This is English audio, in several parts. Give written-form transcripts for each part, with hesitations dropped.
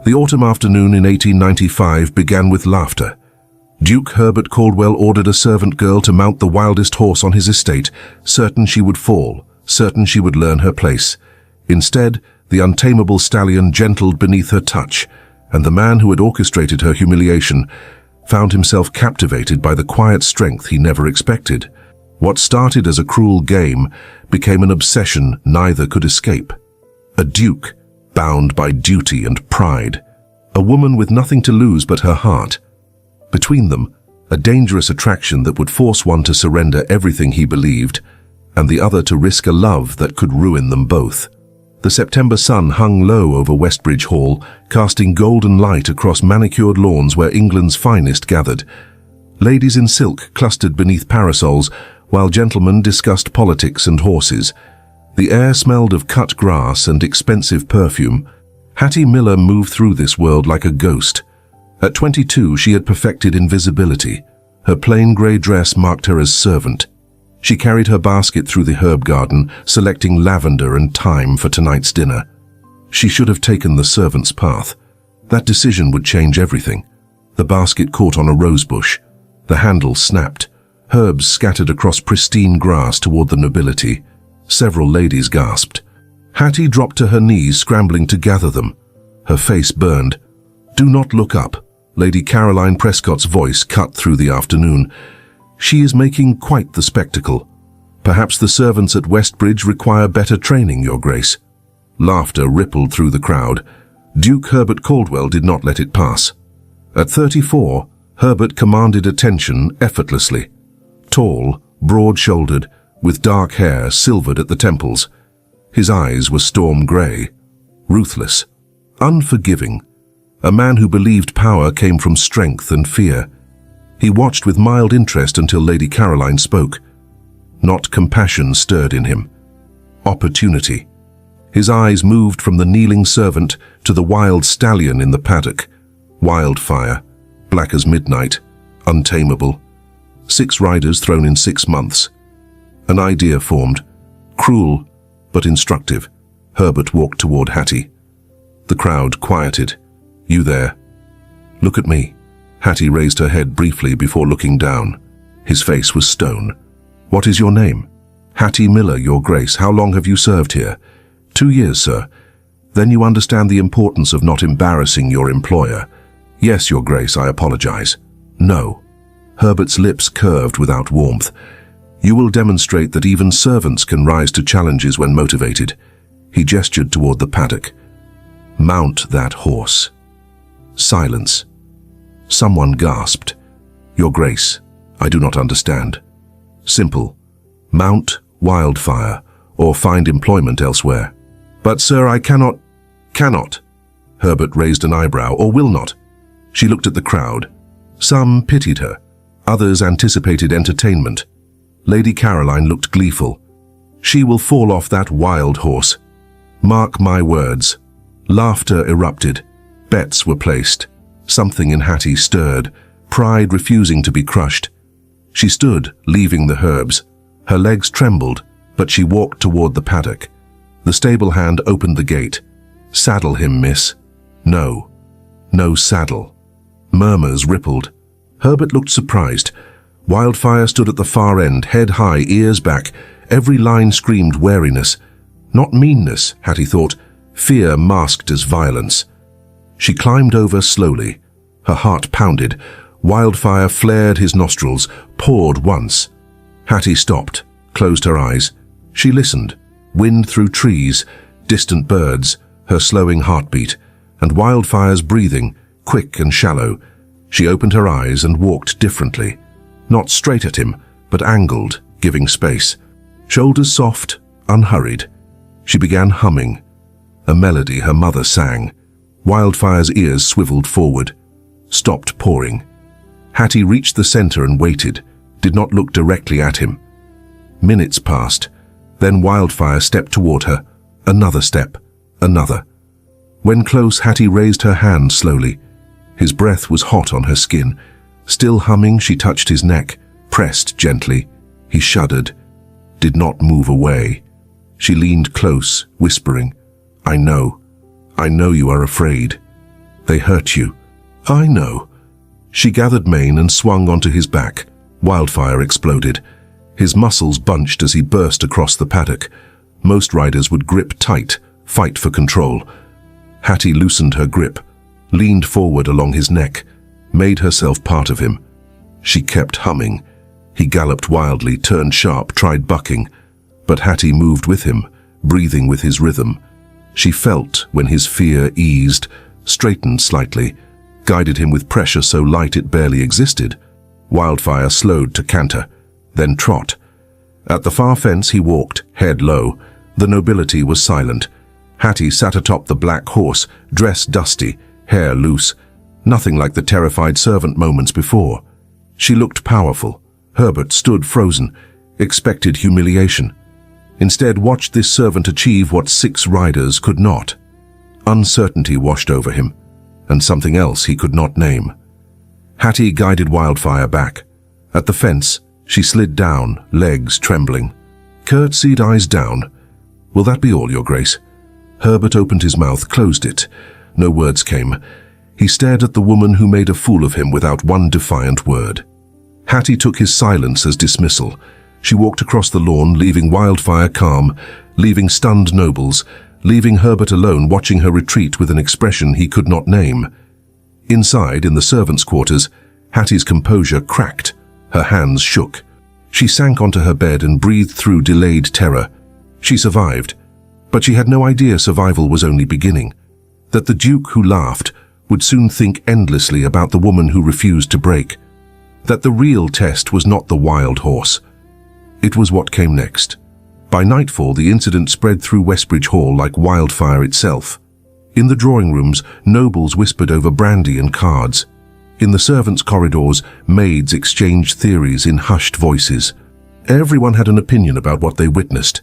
The autumn afternoon in 1895 began with laughter. Duke Herbert Caldwell ordered a servant girl to mount the wildest horse on his estate, certain she would fall, certain she would learn her place. Instead, the untamable stallion gentled beneath her touch, and the man who had orchestrated her humiliation found himself captivated by the quiet strength he never expected. What started as a cruel game became an obsession neither could escape. A duke, bound by duty and pride. A woman with nothing to lose but her heart. Between them, a dangerous attraction that would force one to surrender everything he believed, and the other to risk a love that could ruin them both. The September sun hung low over Westbridge Hall, casting golden light across manicured lawns where England's finest gathered. Ladies in silk clustered beneath parasols, while gentlemen discussed politics and horses. The air smelled of cut grass and expensive perfume. Hattie Miller moved through this world like a ghost. At 22, she had perfected invisibility. Her plain grey dress marked her as servant. She carried her basket through the herb garden, selecting lavender and thyme for tonight's dinner. She should have taken the servant's path. That decision would change everything. The basket caught on a rosebush. The handle snapped. Herbs scattered across pristine grass toward the nobility. Several ladies gasped. Hattie dropped to her knees, scrambling to gather them. Her face burned. "Do not look up." Lady Caroline Prescott's voice cut through the afternoon. "She is making quite the spectacle. Perhaps the servants at Westbridge require better training, Your Grace." Laughter rippled through the crowd. Duke Herbert Caldwell did not let it pass. At 34, Herbert commanded attention effortlessly. Tall, broad-shouldered, with dark hair silvered at the temples. His eyes were storm grey, ruthless, unforgiving. A man who believed power came from strength and fear. He watched with mild interest until Lady Caroline spoke. Not compassion stirred in him. Opportunity. His eyes moved from the kneeling servant to the wild stallion in the paddock. Wildfire, black as midnight, untamable. 6 riders thrown in 6 months. An idea formed. Cruel, but instructive. Herbert walked toward Hattie. The crowd quieted. "You there?" "Look at me." Hattie raised her head briefly before looking down. His face was stone. "What is your name?" "Hattie Miller, Your Grace. How long have you served here?" 2 years, sir." "Then you understand the importance of not embarrassing your employer." "Yes, Your Grace, I apologize." "No." Herbert's lips curved without warmth. "You will demonstrate that even servants can rise to challenges when motivated." He gestured toward the paddock. "Mount that horse." Silence. Someone gasped. "Your Grace, I do not understand." "Simple. Mount Wildfire, or find employment elsewhere." "But sir, I cannot." "Cannot." Herbert raised an eyebrow. "Or will not." She looked at the crowd. Some pitied her. Others anticipated entertainment. Lady Caroline looked gleeful. "She will fall off that wild horse. Mark my words." Laughter erupted. Bets were placed. Something in Hattie stirred, pride refusing to be crushed. She stood, leaving the herbs. Her legs trembled, but she walked toward the paddock. The stable hand opened the gate. "Saddle him, miss." "No. No saddle." Murmurs rippled. Herbert looked surprised. Wildfire stood at the far end, head high, ears back. Every line screamed wariness. Not meanness, Hattie thought. Fear masked as violence. She climbed over slowly. Her heart pounded. Wildfire flared his nostrils, poured once. Hattie stopped, closed her eyes. She listened. Wind through trees, distant birds, her slowing heartbeat, and Wildfire's breathing, quick and shallow. She opened her eyes and walked differently. Not straight at him, but angled, giving space. Shoulders soft, unhurried. She began humming. A melody her mother sang. Wildfire's ears swiveled forward. Stopped pouring. Hattie reached the center and waited, did not look directly at him. Minutes passed. Then Wildfire stepped toward her. Another step. Another. When close, Hattie raised her hand slowly. His breath was hot on her skin. Still humming, she touched his neck, pressed gently. He shuddered, did not move away. She leaned close, whispering, I know you are afraid. They hurt you. I know. She gathered mane and swung onto his back. Wildfire exploded. His muscles bunched as he burst across the paddock. Most riders would grip tight, fight for control. Hattie loosened her grip, leaned forward along his neck, made herself part of him. She kept humming. He galloped wildly, turned sharp, tried bucking. But Hattie moved with him, breathing with his rhythm. She felt when his fear eased, straightened slightly, guided him with pressure so light it barely existed. Wildfire slowed to canter, then trot. At the far fence he walked, head low. The nobility was silent. Hattie sat atop the black horse, dress dusty, hair loose. Nothing like the terrified servant moments before. She looked powerful. Herbert stood frozen, expected humiliation. Instead watched this servant achieve what 6 riders could not. Uncertainty washed over him, and something else he could not name. Hattie guided Wildfire back. At the fence, she slid down, legs trembling. Curtsied, eyes down. Will that be all, Your Grace? Herbert opened his mouth, closed it. No words came. He stared at the woman who made a fool of him without one defiant word. Hattie took his silence as dismissal. She walked across the lawn, leaving Wildfire calm, leaving stunned nobles, leaving Herbert alone watching her retreat with an expression he could not name. Inside, in the servants' quarters, Hattie's composure cracked. Her hands shook. She sank onto her bed and breathed through delayed terror. She survived, but she had no idea survival was only beginning. That the Duke who laughed would soon think endlessly about the woman who refused to break. That the real test was not the wild horse. It was what came next. By nightfall, the incident spread through Westbridge Hall like wildfire itself. In the drawing rooms, nobles whispered over brandy and cards. In the servants' corridors, maids exchanged theories in hushed voices. Everyone had an opinion about what they witnessed.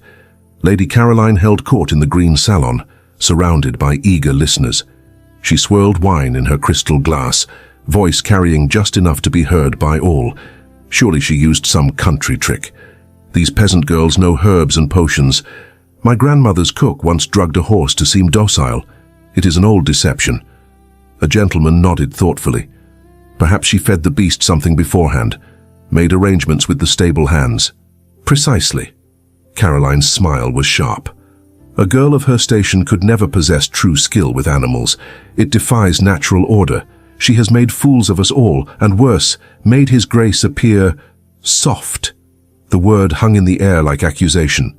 Lady Caroline held court in the green salon, surrounded by eager listeners. She swirled wine in her crystal glass, voice carrying just enough to be heard by all. Surely she used some country trick. These peasant girls know herbs and potions. My grandmother's cook once drugged a horse to seem docile. It is an old deception. A gentleman nodded thoughtfully. Perhaps she fed the beast something beforehand, made arrangements with the stable hands. Precisely. Caroline's smile was sharp. A girl of her station could never possess true skill with animals. It defies natural order. She has made fools of us all, and worse, made His Grace appear soft. The word hung in the air like accusation.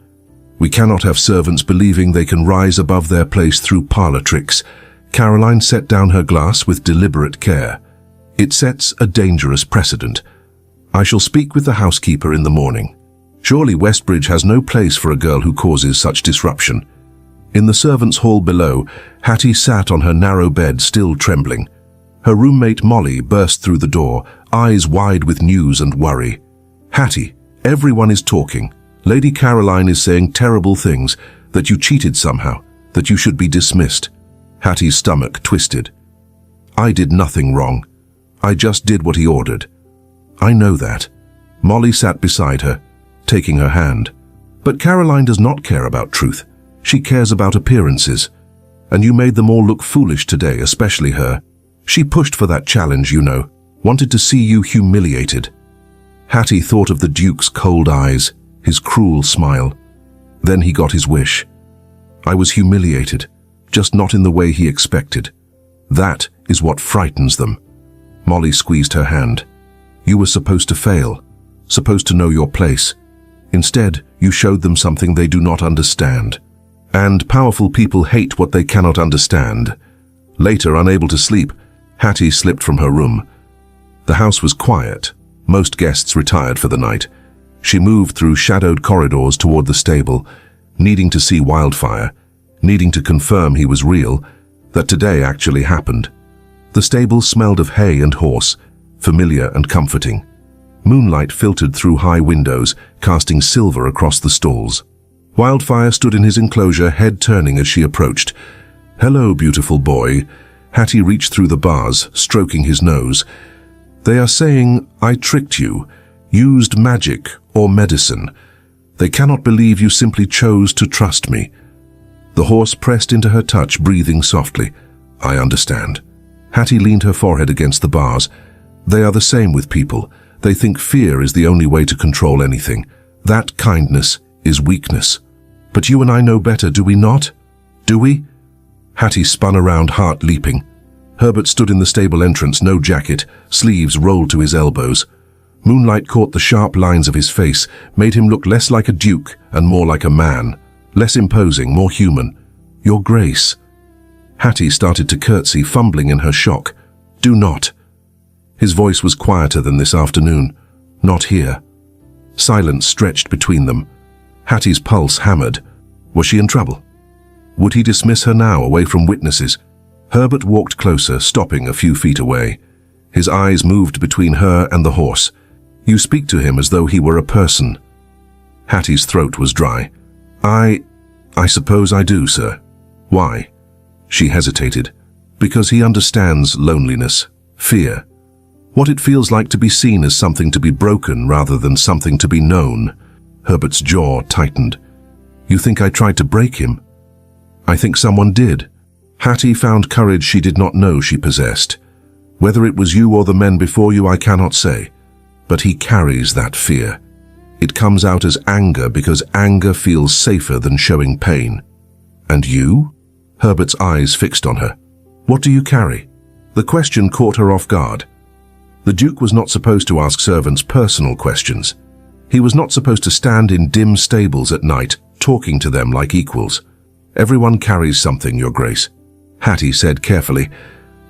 We cannot have servants believing they can rise above their place through parlor tricks. Caroline set down her glass with deliberate care. It sets a dangerous precedent. I shall speak with the housekeeper in the morning. Surely Westbridge has no place for a girl who causes such disruption. In the servants' hall below, Hattie sat on her narrow bed, still trembling. Her roommate Molly burst through the door, eyes wide with news and worry. Hattie, everyone is talking. Lady Caroline is saying terrible things, that you cheated somehow, that you should be dismissed. Hattie's stomach twisted. I did nothing wrong. I just did what he ordered. I know that. Molly sat beside her, taking her hand. But Caroline does not care about truth. She cares about appearances. And you made them all look foolish today, especially her. She pushed for that challenge, you know, wanted to see you humiliated. Hattie thought of the Duke's cold eyes, his cruel smile. Then he got his wish. I was humiliated, just not in the way he expected. That is what frightens them. Molly squeezed her hand. You were supposed to fail, supposed to know your place. Instead, you showed them something they do not understand. And powerful people hate what they cannot understand. Later, unable to sleep, Hattie slipped from her room. The house was quiet. Most guests retired for the night. She moved through shadowed corridors toward the stable, needing to see Wildfire, needing to confirm he was real, that today actually happened. The stable smelled of hay and horse, familiar and comforting. Moonlight filtered through high windows, casting silver across the stalls. Wildfire stood in his enclosure, head turning as she approached. Hello, beautiful boy. Hattie reached through the bars, stroking his nose. They are saying, I tricked you, used magic or medicine. They cannot believe you simply chose to trust me. The horse pressed into her touch, breathing softly. I understand. Hattie leaned her forehead against the bars. They are the same with people. They think fear is the only way to control anything. That kindness is weakness. But you and I know better, do we not? Do we? Hattie spun around, heart leaping. Herbert stood in the stable entrance, no jacket, sleeves rolled to his elbows. Moonlight caught the sharp lines of his face, made him look less like a duke and more like a man. Less imposing, more human. Your Grace. Hattie started to curtsy, fumbling in her shock. Do not. His voice was quieter than this afternoon. Not here. Silence stretched between them. Hattie's pulse hammered. Was she in trouble? Would he dismiss her now, away from witnesses? Herbert walked closer, stopping a few feet away. His eyes moved between her and the horse. You speak to him as though he were a person. Hattie's throat was dry. I suppose I do, sir. Why? She hesitated. Because he understands loneliness, fear. What it feels like to be seen as something to be broken rather than something to be known. Herbert's jaw tightened. You think I tried to break him? I think someone did. Hattie found courage she did not know she possessed. Whether it was you or the men before you, I cannot say. But he carries that fear. It comes out as anger because anger feels safer than showing pain. And you? Herbert's eyes fixed on her. What do you carry? The question caught her off guard. The Duke was not supposed to ask servants personal questions. He was not supposed to stand in dim stables at night, talking to them like equals. Everyone carries something, Your Grace. Hattie said carefully.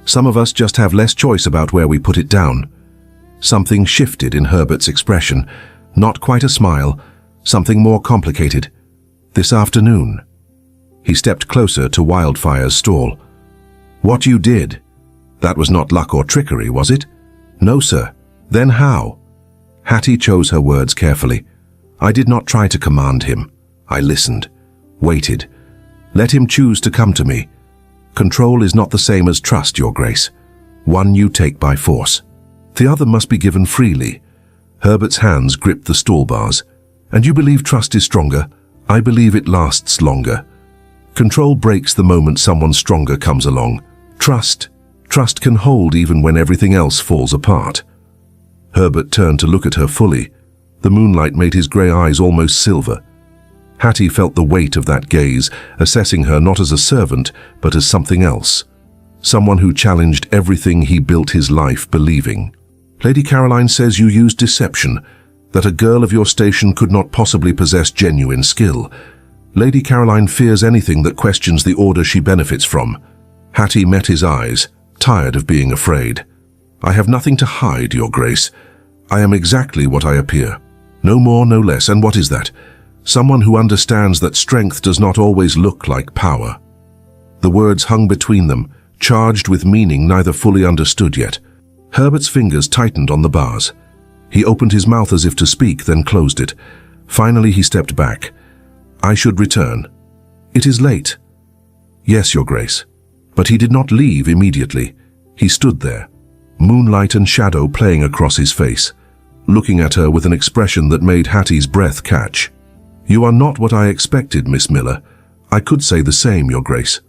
Some of us just have less choice about where we put it down. Something shifted in Herbert's expression. Not quite a smile, something more complicated. This afternoon. He stepped closer to Wildfire's stall. What you did? That was not luck or trickery, was it? No, sir. Then how? Hattie chose her words carefully. I did not try to command him. I listened, waited. Let him choose to come to me. Control is not the same as trust, Your Grace. One you take by force. The other must be given freely. Herbert's hands gripped the stall bars. And you believe trust is stronger? I believe it lasts longer. Control breaks the moment someone stronger comes along. Trust can hold even when everything else falls apart. Herbert turned to look at her fully. The moonlight made his grey eyes almost silver. Hattie felt the weight of that gaze, assessing her not as a servant, but as something else. Someone who challenged everything he built his life believing. Lady Caroline says you used deception, that a girl of your station could not possibly possess genuine skill. Lady Caroline fears anything that questions the order she benefits from. Hattie met his eyes, tired of being afraid. I have nothing to hide, Your Grace. I am exactly what I appear. No more, no less. And what is that? Someone who understands that strength does not always look like power. The words hung between them, charged with meaning neither fully understood yet. Herbert's fingers tightened on the bars. He opened his mouth as if to speak, then closed it. Finally he stepped back. I should return. It is late. Yes, Your Grace. But he did not leave immediately. He stood there, moonlight and shadow playing across his face, looking at her with an expression that made Hattie's breath catch. You are not what I expected, Miss Miller. I could say the same, Your Grace.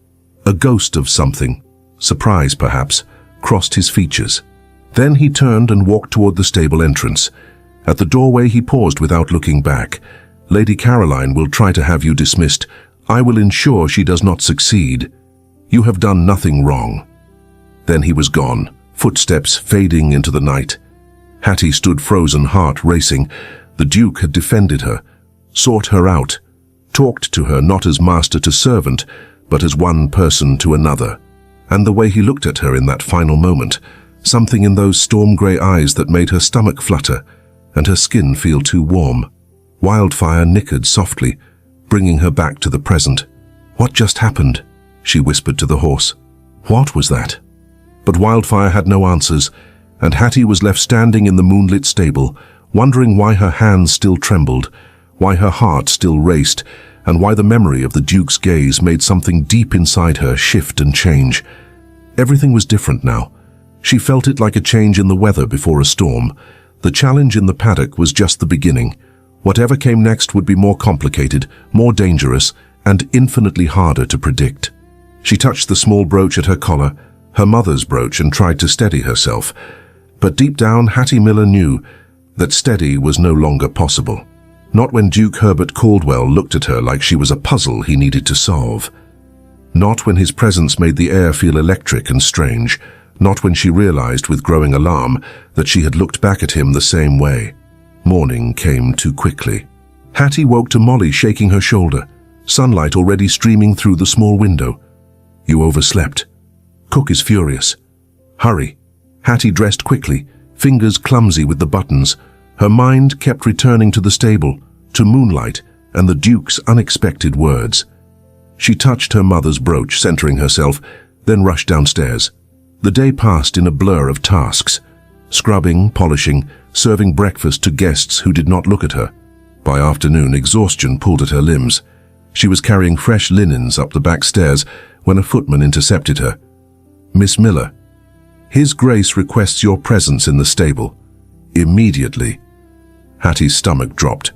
A ghost of something, surprise perhaps, crossed his features. Then he turned and walked toward the stable entrance. At the doorway he paused without looking back. Lady Caroline will try to have you dismissed. I will ensure she does not succeed. You have done nothing wrong. Then he was gone, footsteps fading into the night. Hattie stood frozen, heart racing. The Duke had defended her, sought her out, talked to her not as master to servant, but as one person to another. And the way he looked at her in that final moment, something in those storm-grey eyes that made her stomach flutter and her skin feel too warm. Wildfire nickered softly, bringing her back to the present. What just happened? She whispered to the horse. What was that? But Wildfire had no answers, and Hattie was left standing in the moonlit stable, wondering why her hands still trembled, why her heart still raced, and why the memory of the Duke's gaze made something deep inside her shift and change. Everything was different now. She felt it like a change in the weather before a storm. The challenge in the paddock was just the beginning. Whatever came next would be more complicated, more dangerous, and infinitely harder to predict. She touched the small brooch at her collar, her mother's brooch, and tried to steady herself. But deep down, Hattie Miller knew that steady was no longer possible. Not when Duke Herbert Caldwell looked at her like she was a puzzle he needed to solve. Not when his presence made the air feel electric and strange. Not when she realized with growing alarm that she had looked back at him the same way. Morning came too quickly. Hattie woke to Molly shaking her shoulder, sunlight already streaming through the small window. "You overslept. Cook is furious. Hurry." Hattie dressed quickly, fingers clumsy with the buttons. Her mind kept returning to the stable, to moonlight, and the Duke's unexpected words. She touched her mother's brooch, centering herself, then rushed downstairs. The day passed in a blur of tasks. Scrubbing, polishing, serving breakfast to guests who did not look at her. By afternoon, exhaustion pulled at her limbs. She was carrying fresh linens up the back stairs when a footman intercepted her. "Miss Miller, His Grace requests your presence in the stable. Immediately." Hattie's stomach dropped.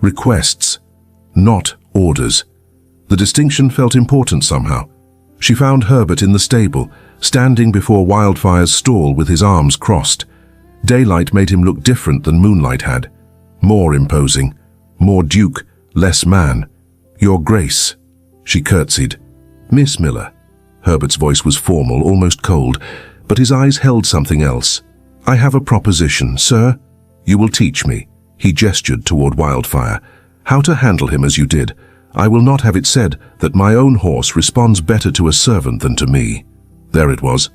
Requests, not orders. The distinction felt important somehow. She found Herbert in the stable, standing before Wildfire's stall with his arms crossed. Daylight made him look different than moonlight had. More imposing, more Duke, less man. "Your Grace." She curtsied. "Miss Miller." Herbert's voice was formal, almost cold, but his eyes held something else. "I have a proposition, sir. You will teach me." He gestured toward Wildfire. "How to handle him as you did. I will not have it said that my own horse responds better to a servant than to me." There it was.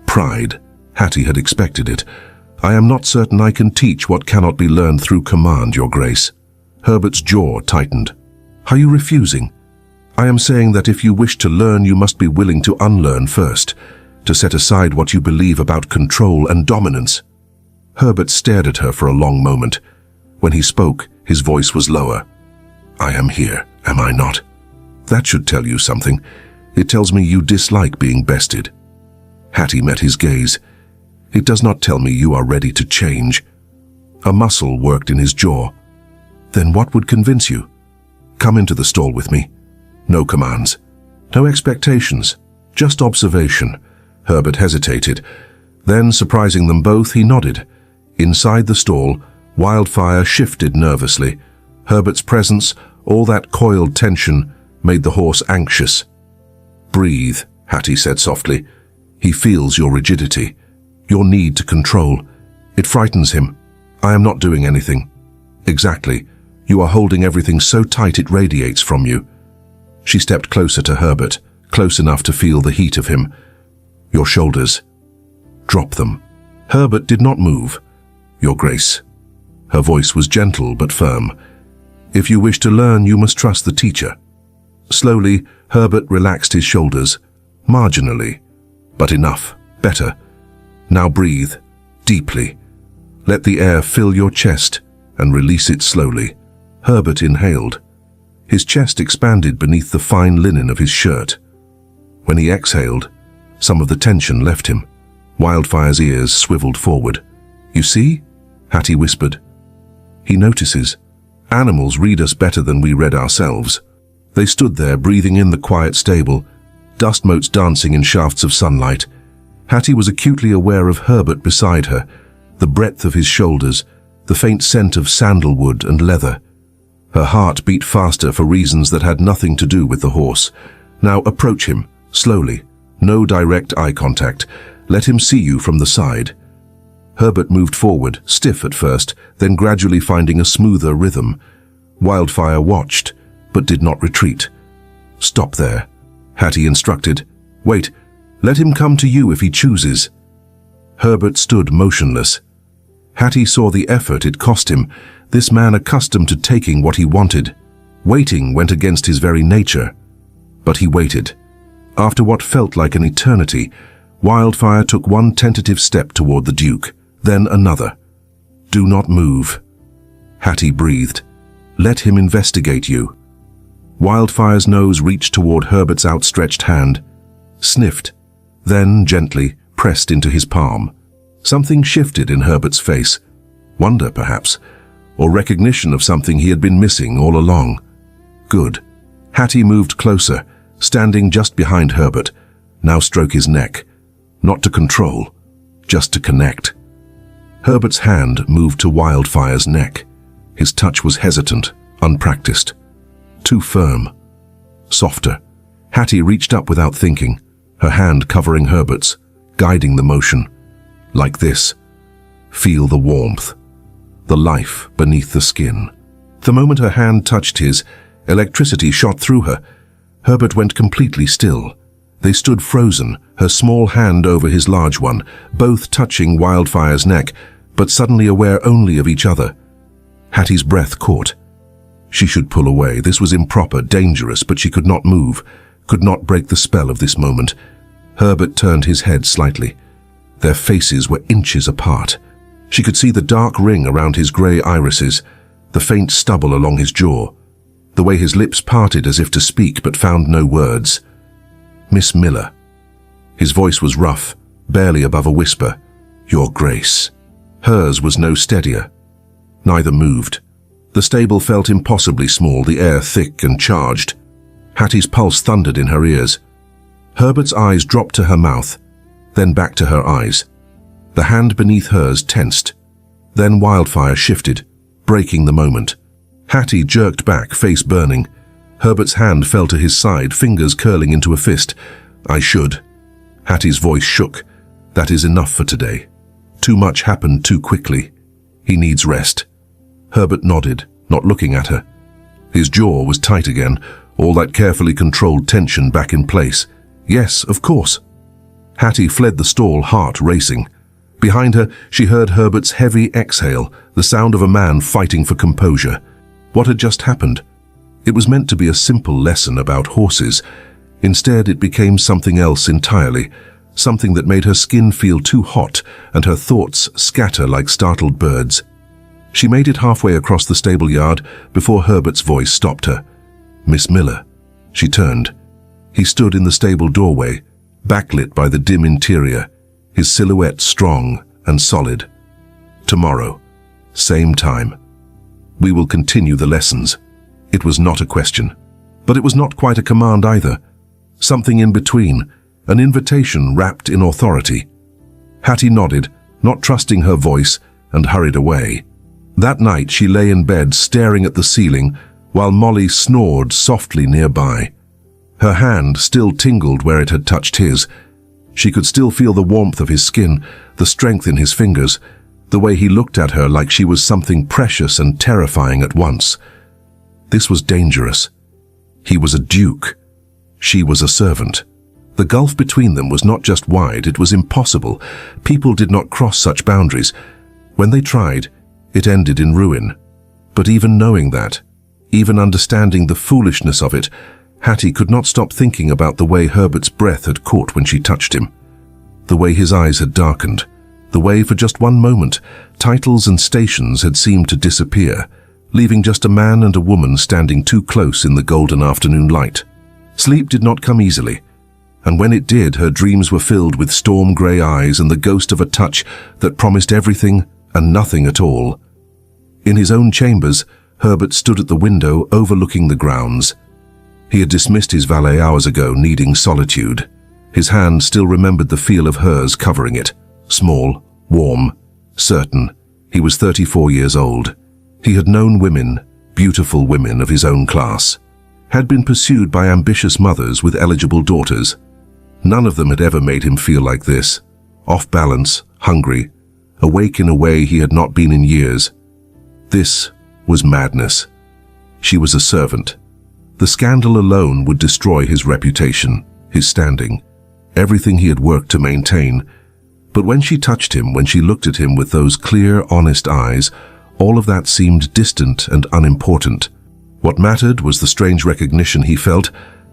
Pride. Hattie had expected it. "I am not certain I can teach what cannot be learned through command, Your Grace." Herbert's jaw tightened. "Are you refusing?" "I am saying that if you wish to learn, you must be willing to unlearn first, to set aside what you believe about control and dominance." Herbert stared at her for a long moment. When he spoke, his voice was lower. "I am here, am I not? That should tell you something. It tells me you dislike being bested." Hattie met his gaze. "It does not tell me you are ready to change." A muscle worked in his jaw. "Then what would convince you?" "Come into the stall with me." No commands. No expectations. Just observation. Herbert hesitated. Then, surprising them both, he nodded. Inside the stall, Wildfire shifted nervously. Herbert's presence, all that coiled tension, made the horse anxious. "Breathe," Hattie said softly. "He feels your rigidity, your need to control. It frightens him. I am not doing anything." "Exactly. You are holding everything so tight it radiates from you." She stepped closer to Herbert, close enough to feel the heat of him. "Your shoulders. Drop them." Herbert did not move. "Your Grace." Her voice was gentle but firm. "If you wish to learn, you must trust the teacher." Slowly, Herbert relaxed his shoulders, marginally. But enough. Better. Now breathe, deeply. Let the air fill your chest and release it slowly. Herbert inhaled. His chest expanded beneath the fine linen of his shirt. When he exhaled, some of the tension left him. Wildfire's ears swiveled forward. "You see?" Hattie whispered. "He notices. Animals read us better than we read ourselves." They stood there, breathing in the quiet stable, dust motes dancing in shafts of sunlight. Hattie was acutely aware of Herbert beside her, the breadth of his shoulders, the faint scent of sandalwood and leather. Her heart beat faster for reasons that had nothing to do with the horse. "Now approach him, slowly. No direct eye contact. Let him see you from the side." Herbert moved forward, stiff at first, then gradually finding a smoother rhythm. Wildfire watched, but did not retreat. "Stop there," Hattie instructed. "Wait, let him come to you if he chooses." Herbert stood motionless. Hattie saw the effort it cost him, this man accustomed to taking what he wanted. Waiting went against his very nature. But he waited. After what felt like an eternity, Wildfire took one tentative step toward the Duke, then another. "Do not move." Hattie breathed. "Let him investigate you." Wildfire's nose reached toward Herbert's outstretched hand, sniffed, then gently pressed into his palm. Something shifted in Herbert's face. Wonder, perhaps, or recognition of something he had been missing all along. Good. Hattie moved closer, standing just behind Herbert. "Now stroke his neck. not to control, just to connect. Herbert's hand moved to Wildfire's neck. His touch was hesitant, unpracticed. Too firm. Softer. Hattie reached up without thinking, her hand covering Herbert's, guiding the motion. Like this. Feel the warmth. The life beneath the skin. The moment her hand touched his, electricity shot through her. Herbert went completely still. They stood frozen, her small hand over his large one, both touching Wildfire's neck, but suddenly aware only of each other. Hattie's breath caught. She should pull away. This was improper, dangerous, but she could not move, could not break the spell of this moment. Herbert turned his head slightly. Their faces were inches apart. She could see the dark ring around his grey irises, the faint stubble along his jaw, the way his lips parted as if to speak but found no words. Miss Miller. His voice was rough, barely above a whisper. Your Grace. Hers was no steadier. Neither moved. The stable felt impossibly small, the air thick and charged. Hattie's pulse thundered in her ears. Herbert's eyes dropped to her mouth, then back to her eyes. The hand beneath hers tensed. Then Wildfire shifted, breaking the moment. Hattie jerked back, face burning. Herbert's hand fell to his side, fingers curling into a fist. I should. Hattie's voice shook. That is enough for today. Too much happened too quickly. He needs rest. Herbert nodded, not looking at her. His jaw was tight again, all that carefully controlled tension back in place. Yes, of course. Hattie fled the stall, heart racing. Behind her, she heard Herbert's heavy exhale, the sound of a man fighting for composure. What had just happened? It was meant to be a simple lesson about horses. Instead, it became something else entirely, something that made her skin feel too hot and her thoughts scatter like startled birds. She made it halfway across the stable yard before Herbert's voice stopped her. Miss Miller. She turned. He stood in the stable doorway, backlit by the dim interior, his silhouette strong and solid. Tomorrow, same time. We will continue the lessons. It was not a question, but it was not quite a command either. Something in between, an invitation wrapped in authority. Hattie nodded, not trusting her voice, and hurried away. That night she lay in bed staring at the ceiling while Molly snored softly nearby. Her hand still tingled where it had touched his. She could still feel the warmth of his skin, the strength in his fingers, the way he looked at her like she was something precious and terrifying at once. This was dangerous. He was a duke. She was a servant. The gulf between them was not just wide, it was impossible. People did not cross such boundaries. When they tried, it ended in ruin. But even knowing that, even understanding the foolishness of it, Hattie could not stop thinking about the way Herbert's breath had caught when she touched him. The way his eyes had darkened. The way for just one moment, titles and stations had seemed to disappear, leaving just a man and a woman standing too close in the golden afternoon light. Sleep did not come easily, and when it did, her dreams were filled with storm-grey eyes and the ghost of a touch that promised everything and nothing at all. In his own chambers, Herbert stood at the window overlooking the grounds. He had dismissed his valet hours ago, needing solitude. His hand still remembered the feel of hers covering it. Small, warm, certain. He was 34 years old. He had known women, beautiful women of his own class, had been pursued by ambitious mothers with eligible daughters. None of them had ever made him feel like this, off balance, hungry, awake in a way he had not been in years. This was madness. She was a servant. The scandal alone would destroy his reputation, his standing, everything he had worked to maintain. But when she touched him, when she looked at him with those clear, honest eyes, all of that seemed distant and unimportant. What mattered was the strange recognition he felt,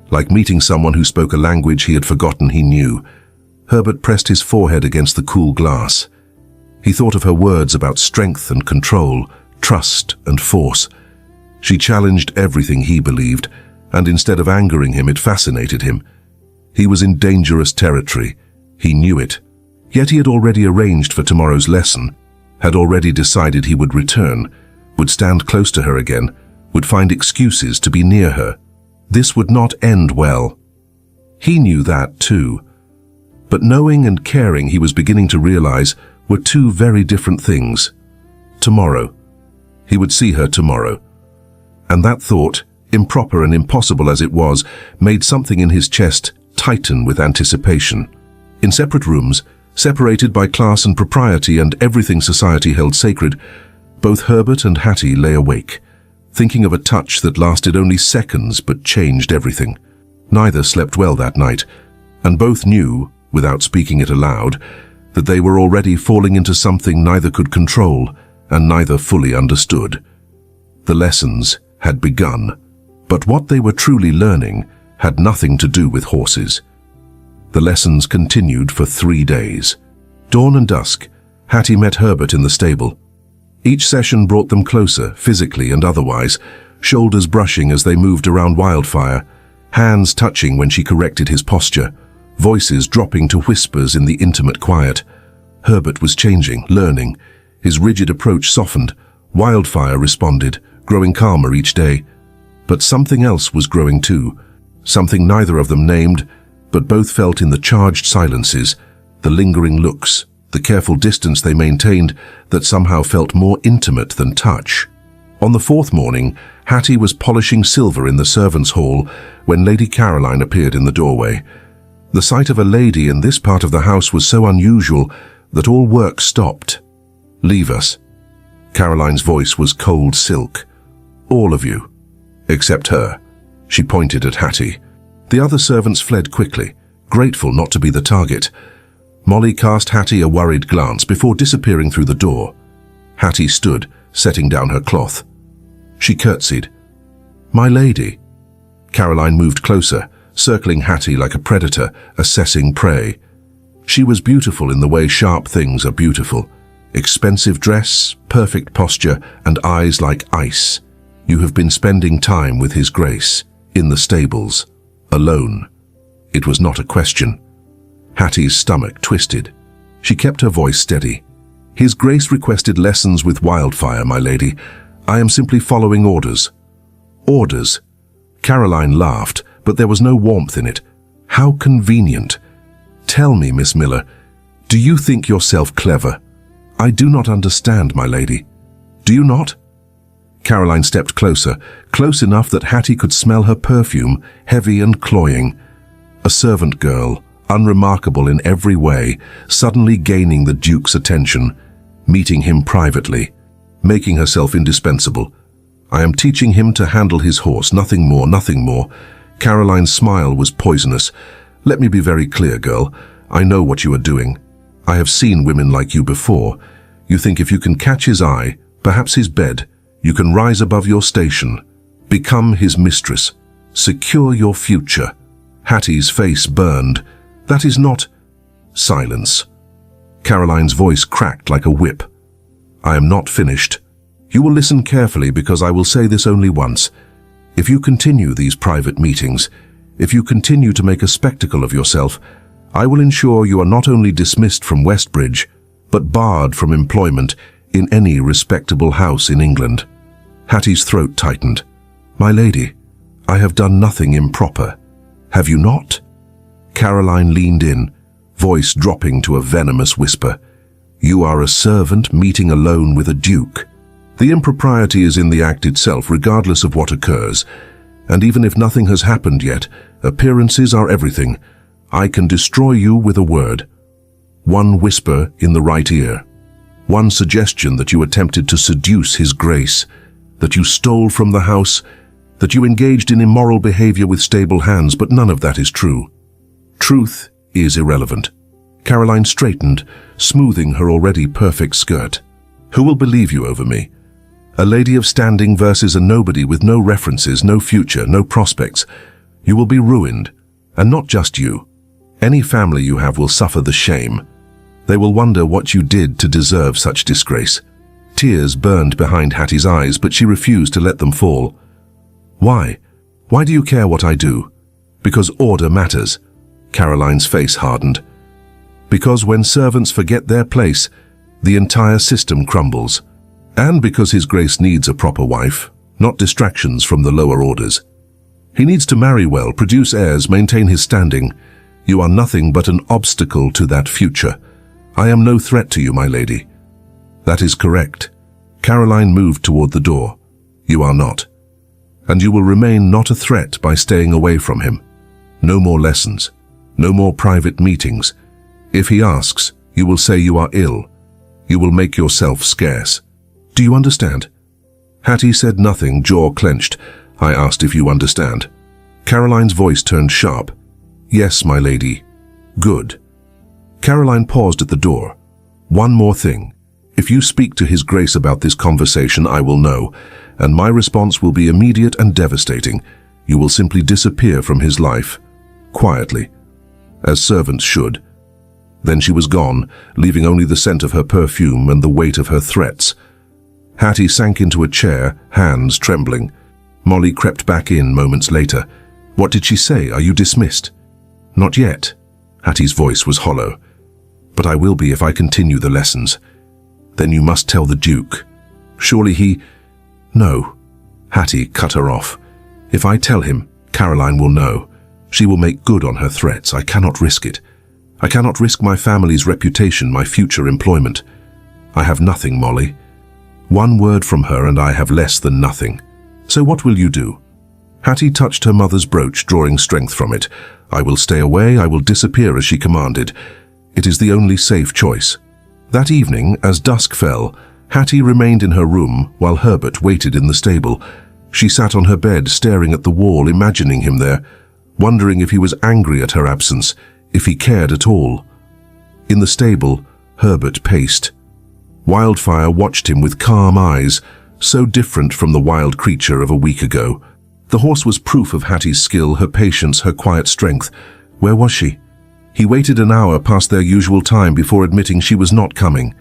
like meeting someone who spoke a language he had forgotten he knew. Herbert pressed his forehead against the cool glass. He thought of her words about strength and control, trust and force. She challenged everything he believed, and instead of angering him, it fascinated him. He was in dangerous territory. He knew it. Yet he had already arranged for tomorrow's lesson, had already decided he would return, would stand close to her again, would find excuses to be near her. This would not end well. He knew that too. But knowing and caring, he was beginning to realize, were two very different things. Tomorrow. He would see her tomorrow. And that thought, improper and impossible as it was, made something in his chest tighten with anticipation. In separate rooms, separated by class and propriety and everything society held sacred, both Herbert and Hattie lay awake, thinking of a touch that lasted only seconds but changed everything. Neither slept well that night, and both knew, without speaking it aloud, that they were already falling into something neither could control and neither fully understood. The lessons had begun, but what they were truly learning had nothing to do with horses. The lessons continued for 3 days. Dawn and dusk, Hattie met Herbert in the stable. Each session brought them closer, physically and otherwise, shoulders brushing as they moved around Wildfire, hands touching when she corrected his posture, voices dropping to whispers in the intimate quiet. Herbert was changing, learning. His rigid approach softened. Wildfire responded, growing calmer each day. But something else was growing too, something neither of them named, but both felt in the charged silences, the lingering looks, the careful distance they maintained that somehow felt more intimate than touch. On the 4th morning, Hattie was polishing silver in the servants' hall when Lady Caroline appeared in the doorway. The sight of a lady in this part of the house was so unusual that all work stopped. "Leave us." Caroline's voice was cold silk. "All of you. Except her." She pointed at Hattie. The other servants fled quickly, grateful not to be the target. Molly cast Hattie a worried glance before disappearing through the door. Hattie stood, setting down her cloth. She curtsied. "My lady." Caroline moved closer, circling Hattie like a predator, assessing prey. She was beautiful in the way sharp things are beautiful. Expensive dress, perfect posture, and eyes like ice. You have been spending time with His Grace, in the stables, alone. It was not a question. Hattie's stomach twisted. She kept her voice steady. "His Grace requested lessons with Wildfire, my lady. I am simply following orders." "Orders?" Caroline laughed, but there was no warmth in it. "How convenient. Tell me, Miss Miller, do you think yourself clever? I do not understand, my lady. Do you not?" Caroline stepped closer, close enough that Hattie could smell her perfume, heavy and cloying. A servant girl, unremarkable in every way, suddenly gaining the Duke's attention, meeting him privately, making herself indispensable. "I am teaching him to handle his horse, nothing more, nothing more." Caroline's smile was poisonous. "Let me be very clear, girl. I know what you are doing. I have seen women like you before. You think if you can catch his eye, perhaps his bed, you can rise above your station, become his mistress, secure your future." Hattie's face burned. "That is not—" Silence. Caroline's voice cracked like a whip. "I am not finished. You will listen carefully because I will say this only once. If you continue these private meetings, if you continue to make a spectacle of yourself, I will ensure you are not only dismissed from Westbridge, but barred from employment in any respectable house in England." Hattie's throat tightened. "My lady, I have done nothing improper. Have you not?" Caroline leaned in, voice dropping to a venomous whisper. "You are a servant meeting alone with a duke. The impropriety is in the act itself, regardless of what occurs. And even if nothing has happened yet, appearances are everything. I can destroy you with a word. One whisper in the right ear. One suggestion that you attempted to seduce His Grace, that you stole from the house, that you engaged in immoral behavior with stable hands, but none of that is true. Truth is irrelevant." Caroline straightened, smoothing her already perfect skirt. "Who will believe you over me? A lady of standing versus a nobody with no references, no future, no prospects. You will be ruined, and not just you. Any family you have will suffer the shame. They will wonder what you did to deserve such disgrace." Tears burned behind Hattie's eyes, but she refused to let them fall. "Why? Why do you care what I do?" "Because order matters." Caroline's face hardened. "Because when servants forget their place, the entire system crumbles. And because His Grace needs a proper wife, not distractions from the lower orders. He needs to marry well, produce heirs, maintain his standing. You are nothing but an obstacle to that future. I am no threat to you, my lady." "That is correct." Caroline moved toward the door. "You are not. And you will remain not a threat by staying away from him. No more lessons. No more private meetings. If he asks, you will say you are ill. You will make yourself scarce. Do you understand?" Hattie said nothing, jaw clenched. "I asked if you understand." Caroline's voice turned sharp. "Yes, my lady." "Good." Caroline paused at the door. "One more thing. If you speak to His Grace about this conversation, I will know, and my response will be immediate and devastating. You will simply disappear from his life. Quietly. As servants should." Then she was gone, leaving only the scent of her perfume and the weight of her threats. Hattie sank into a chair, hands trembling. Molly crept back in moments later. "What did she say? Are you dismissed?" "Not yet." Hattie's voice was hollow. "But I will be if I continue the lessons." "Then you must tell the Duke. Surely he—" "No." Hattie cut her off. "If I tell him, Caroline will know. She will make good on her threats. I cannot risk it. I cannot risk my family's reputation, my future employment. I have nothing, Molly. One word from her and I have less than nothing. So what will you do?" Hattie touched her mother's brooch, drawing strength from it. "I will stay away, I will disappear as she commanded. It is the only safe choice." That evening, as dusk fell, Hattie remained in her room while Herbert waited in the stable. She sat on her bed, staring at the wall, imagining him there, wondering if he was angry at her absence, if he cared at all. In the stable, Herbert paced. Wildfire watched him with calm eyes, so different from the wild creature of a week ago. The horse was proof of Hattie's skill, her patience, her quiet strength. Where was she? He waited an hour past their usual time before admitting she was not coming.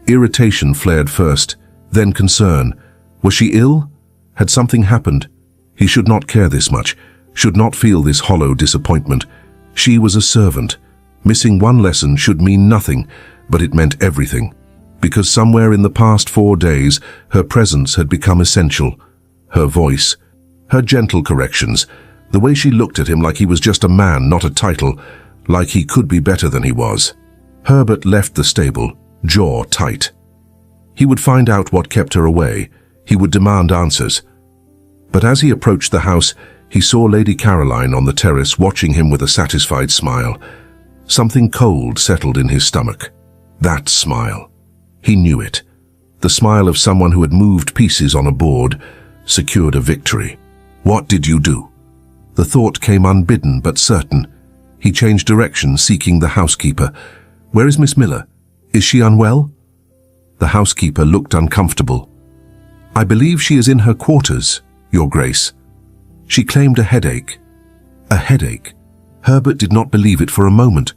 Irritation flared first, then concern. Was she ill? Had something happened? He should not care this much, should not feel this hollow disappointment. She was a servant. Missing one lesson should mean nothing, but it meant everything. Because somewhere in the past 4 days, her presence had become essential. Her voice, her gentle corrections, the way she looked at him like he was just a man, not a title, like he could be better than he was. Herbert left the stable, jaw tight. He would find out what kept her away. He would demand answers. But as he approached the house, he saw Lady Caroline on the terrace watching him with a satisfied smile. Something cold settled in his stomach. That smile. He knew it. The smile of someone who had moved pieces on a board, secured a victory. "What did you do?" The thought came unbidden but certain. He changed direction, seeking the housekeeper. "Where is Miss Miller? Is she unwell?" The housekeeper looked uncomfortable. "I believe she is in her quarters, Your Grace." She claimed a headache. A headache? Herbert did not believe it for a moment.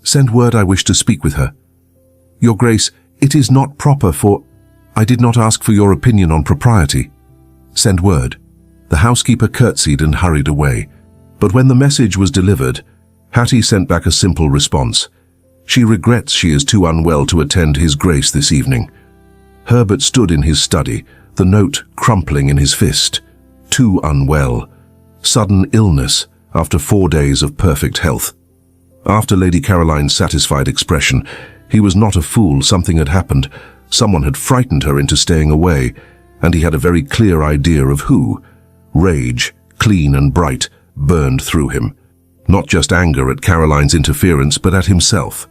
"Send word I wish to speak with her." "Your Grace, it is not proper for—" "I did not ask for your opinion on propriety." "Send word." The housekeeper curtsied and hurried away. But when the message was delivered, Hattie sent back a simple response. She regrets she is too unwell to attend His Grace this evening. Herbert stood in his study, the note crumpling in his fist. Too unwell. Sudden illness after 4 days of perfect health. After Lady Caroline's satisfied expression, he was not a fool. Something had happened. Someone had frightened her into staying away, and he had a very clear idea of who. Rage, clean and bright, burned through him. Not just anger at Caroline's interference, but at himself.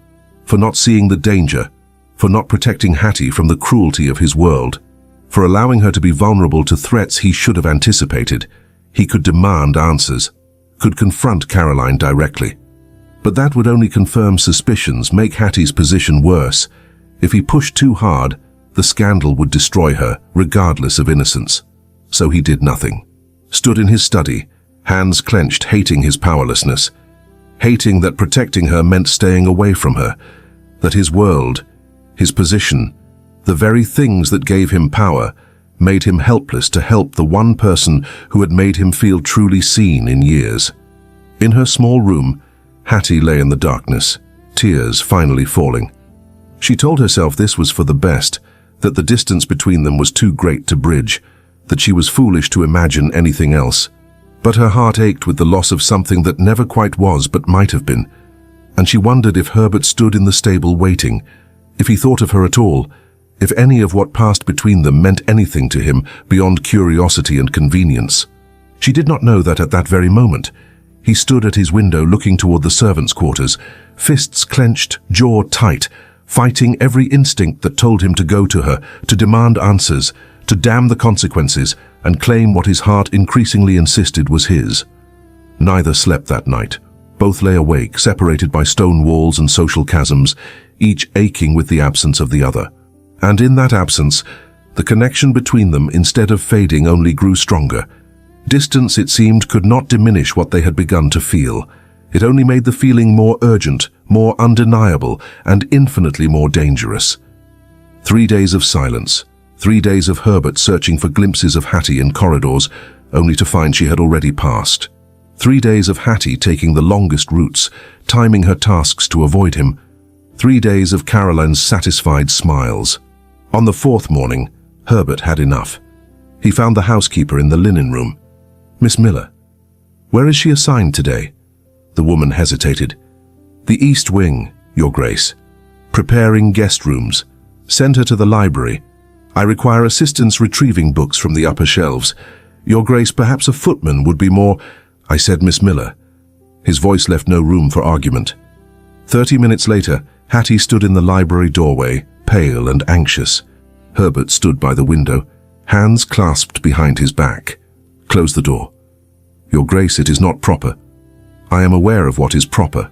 For not seeing the danger, for not protecting Hattie from the cruelty of his world, for allowing her to be vulnerable to threats he should have anticipated. He could demand answers, could confront Caroline directly. But that would only confirm suspicions, make Hattie's position worse. If he pushed too hard, the scandal would destroy her, regardless of innocence. So he did nothing. Stood in his study, hands clenched, hating his powerlessness. Hating that protecting her meant staying away from her. That his world, his position, the very things that gave him power, made him helpless to help the one person who had made him feel truly seen in years. In her small room, Hattie lay in the darkness, tears finally falling. She told herself this was for the best, that the distance between them was too great to bridge, that she was foolish to imagine anything else. But her heart ached with the loss of something that never quite was but might have been. And she wondered if Herbert stood in the stable waiting, if he thought of her at all, if any of what passed between them meant anything to him beyond curiosity and convenience. She did not know that at that very moment. He stood at his window looking toward the servants' quarters, fists clenched, jaw tight, fighting every instinct that told him to go to her, to demand answers, to damn the consequences, and claim what his heart increasingly insisted was his. Neither slept that night. Both lay awake, separated by stone walls and social chasms, each aching with the absence of the other. And in that absence, the connection between them, instead of fading, only grew stronger. Distance, it seemed, could not diminish what they had begun to feel. It only made the feeling more urgent, more undeniable, and infinitely more dangerous. 3 days of silence, 3 days of Herbert searching for glimpses of Hattie in corridors, only to find she had already passed. 3 days of Hattie taking the longest routes, timing her tasks to avoid him. 3 days of Caroline's satisfied smiles. On the 4th morning, Herbert had enough. He found the housekeeper in the linen room. "Miss Miller, where is she assigned today?" The woman hesitated. "The East Wing, Your Grace. Preparing guest rooms. Send her to the library. I require assistance retrieving books from the upper shelves. Your Grace, perhaps a footman would be more—" "I said Miss Miller." His voice left no room for argument. 30 minutes later, Hattie stood in the library doorway, pale and anxious. Herbert stood by the window, hands clasped behind his back. "Close the door." "Your Grace, it is not proper." "I am aware of what is proper."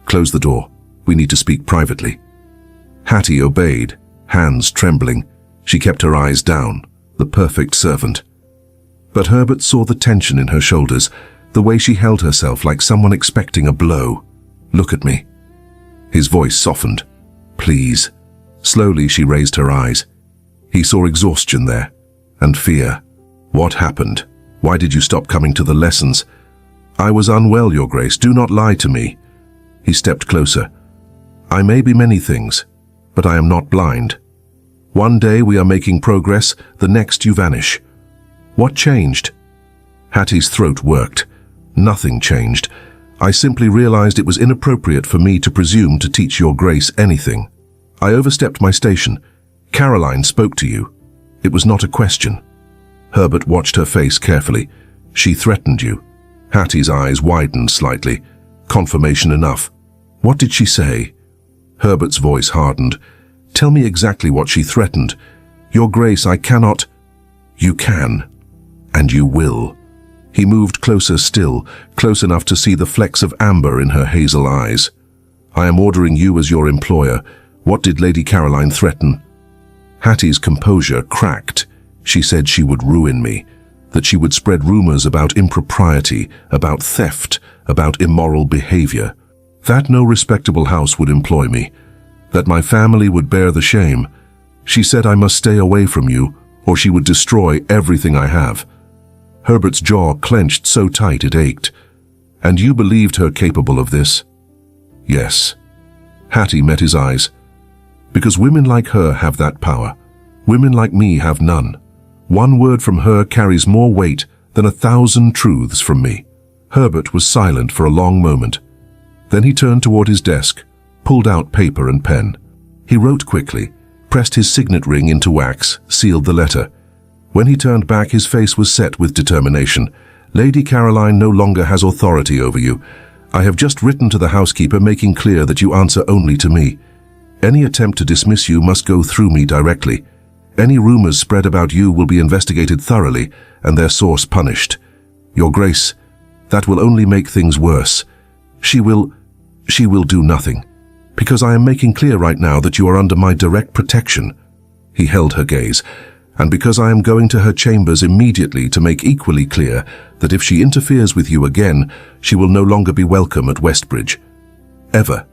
"Close the door. We need to speak privately." Hattie obeyed, hands trembling. She kept her eyes down, the perfect servant. But Herbert saw the tension in her shoulders, the way she held herself like someone expecting a blow. "Look at me." His voice softened. "Please." Slowly she raised her eyes. He saw exhaustion there, and fear. "What happened? Why did you stop coming to the lessons?" "I was unwell, Your Grace. Do not lie to me." He stepped closer. "I may be many things, but I am not blind. One day we are making progress, the next you vanish. What changed?" Hattie's throat worked. "Nothing changed. I simply realized it was inappropriate for me to presume to teach Your Grace anything. I overstepped my station. Caroline spoke to you. It was not a question." Herbert watched her face carefully. "She threatened you." Hattie's eyes widened slightly. Confirmation enough. "What did she say?" Herbert's voice hardened. "Tell me exactly what she threatened. Your Grace, I cannot—" "You can. And you will." He moved closer still, close enough to see the flecks of amber in her hazel eyes. "I am ordering you as your employer. What did Lady Caroline threaten?" Hattie's composure cracked. She said she would ruin me, that she would spread rumors about impropriety, about theft, about immoral behavior, that no respectable house would employ me, that my family would bear the shame. She said I must stay away from you, or she would destroy everything I have. Herbert's jaw clenched so tight it ached. "And you believed her capable of this?" "Yes." Hattie met his eyes. "Because women like her have that power. Women like me have none. One word from her carries more weight than 1,000 truths from me." Herbert was silent for a long moment. Then he turned toward his desk, pulled out paper and pen. He wrote quickly, pressed his signet ring into wax, sealed the letter. When he turned back, his face was set with determination. "Lady Caroline no longer has authority over you. I have just written to the housekeeper making clear that you answer only to me. Any attempt to dismiss you must go through me directly. Any rumors spread about you will be investigated thoroughly and their source punished. Your Grace, that will only make things worse. She will do nothing. Because I am making clear right now that you are under my direct protection." He held her gaze. "And because I am going to her chambers immediately to make equally clear that if she interferes with you again, she will no longer be welcome at Westbridge. Ever.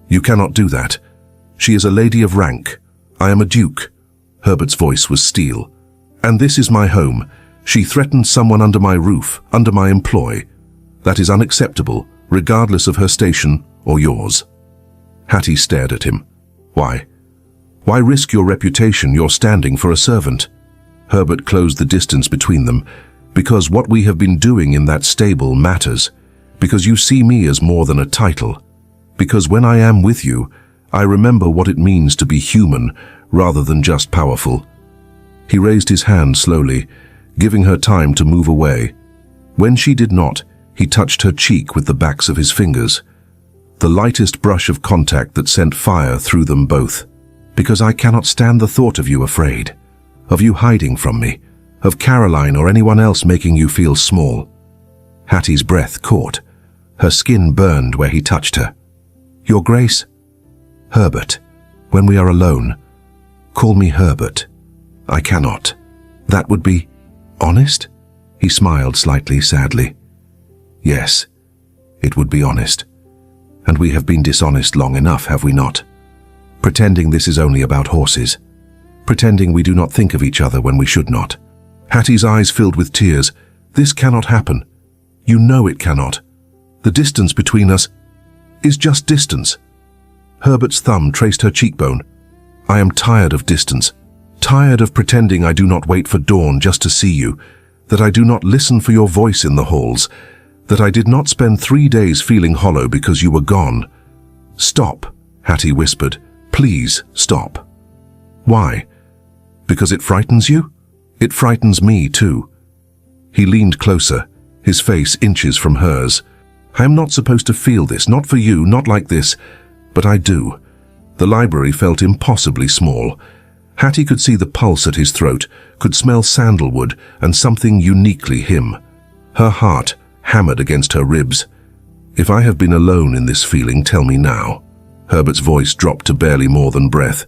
You cannot do that. She is a lady of rank. I am a duke." Herbert's voice was steel. "And this is my home. She threatened someone under my roof, under my employ. That is unacceptable, regardless of her station or yours." Hattie stared at him. "Why? Why risk your reputation, your standing for a servant?" Herbert closed the distance between them. "Because what we have been doing in that stable matters. Because you see me as more than a title. Because when I am with you, I remember what it means to be human rather than just powerful. He raised his hand slowly, giving her time to move away. When she did not, he touched her cheek with the backs of his fingers. The lightest brush of contact that sent fire through them both. Because I cannot stand the thought of you afraid, of you hiding from me, of Caroline or anyone else making you feel small. Hattie's breath caught. Her skin burned where he touched her. Your Grace? Herbert, when we are alone, call me Herbert. I cannot. That would be honest? He smiled slightly sadly. Yes, it would be honest. And we have been dishonest long enough, have we not? Pretending this is only about horses. Pretending we do not think of each other when we should not. Hattie's eyes filled with tears. This cannot happen. You know it cannot. The distance between us is just distance. Herbert's thumb traced her cheekbone. I am tired of distance. Tired of pretending I do not wait for dawn just to see you, that I do not listen for your voice in the halls, that I did not spend 3 days feeling hollow because you were gone. Stop, Hattie whispered. Please stop. Why? Because it frightens you? It frightens me too. He leaned closer, his face inches from hers. I am not supposed to feel this, not for you, not like this, but I do. The library felt impossibly small. Hattie could see the pulse at his throat, could smell sandalwood and something uniquely him. Her heart hammered against her ribs. If I have been alone in this feeling, tell me now. Herbert's voice dropped to barely more than breath.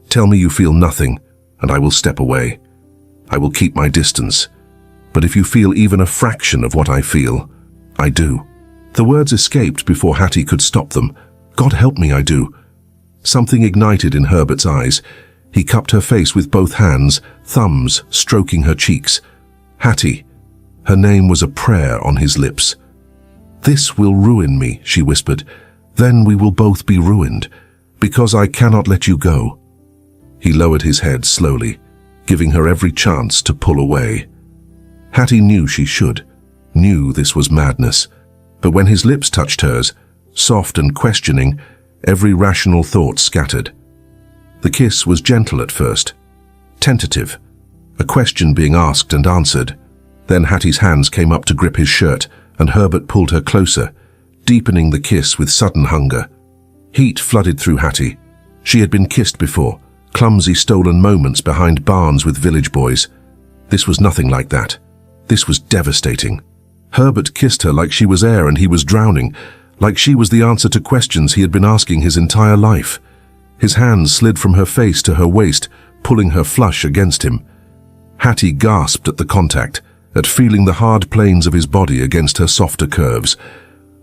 Tell me you feel nothing, and I will step away. I will keep my distance. But if you feel even a fraction of what I feel, I do. The words escaped before Hattie could stop them. God help me, I do. Something ignited in Herbert's eyes. He cupped her face with both hands, thumbs stroking her cheeks. Hattie. Her name was a prayer on his lips. This will ruin me, she whispered. Then we will both be ruined, because I cannot let you go. He lowered his head slowly, giving her every chance to pull away. Hattie knew she should, knew this was madness. But when his lips touched hers, soft and questioning, every rational thought scattered. The kiss was gentle at first, tentative, a question being asked and answered. Then Hattie's hands came up to grip his shirt, and Herbert pulled her closer, deepening the kiss with sudden hunger. Heat flooded through Hattie. She had been kissed before, clumsy stolen moments behind barns with village boys. This was nothing like that. This was devastating. Herbert kissed her like she was air and he was drowning, like she was the answer to questions he had been asking his entire life. His hands slid from her face to her waist, pulling her flush against him. Hattie gasped at the contact, at feeling the hard planes of his body against her softer curves.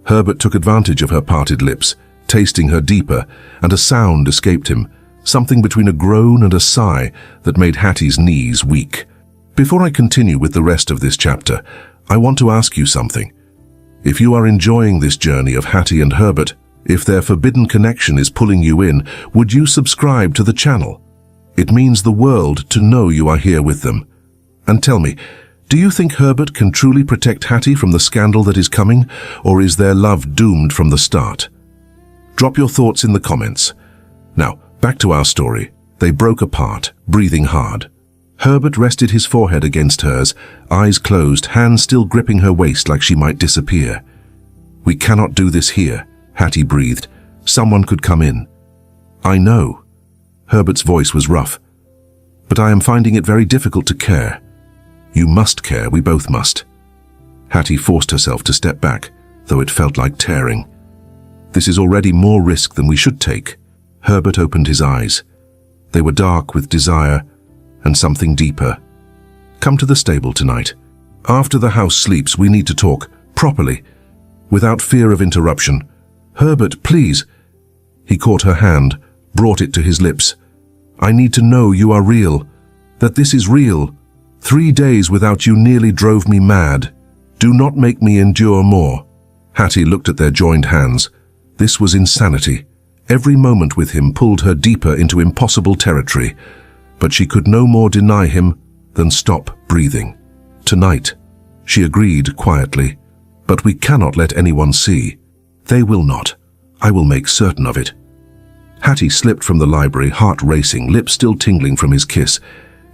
Herbert took advantage of her parted lips, tasting her deeper, and a sound escaped him, something between a groan and a sigh that made Hattie's knees weak. Before I continue with the rest of this chapter, I want to ask you something. If you are enjoying this journey of Hattie and Herbert, if their forbidden connection is pulling you in, would you subscribe to the channel? It means the world to know you are here with them. And tell me, do you think Herbert can truly protect Hattie from the scandal that is coming, or is their love doomed from the start? Drop your thoughts in the comments. Now, back to our story. They broke apart, breathing hard. Herbert rested his forehead against hers, eyes closed, hands still gripping her waist like she might disappear. We cannot do this here, Hattie breathed. Someone could come in. I know. Herbert's voice was rough. But I am finding it very difficult to care. You must care, we both must. Hattie forced herself to step back, though it felt like tearing. This is already more risk than we should take. Herbert opened his eyes. They were dark with desire and something deeper. Come to the stable tonight. After the house sleeps, we need to talk, properly, without fear of interruption. Herbert, please. He caught her hand, brought it to his lips. I need to know you are real, that this is real. 3 days without you nearly drove me mad. Do not make me endure more. Hattie looked at their joined hands. This was insanity. Every moment with him pulled her deeper into impossible territory. But she could no more deny him than stop breathing. Tonight, she agreed quietly. But we cannot let anyone see. They will not. I will make certain of it." Hattie slipped from the library, heart racing, lips still tingling from his kiss.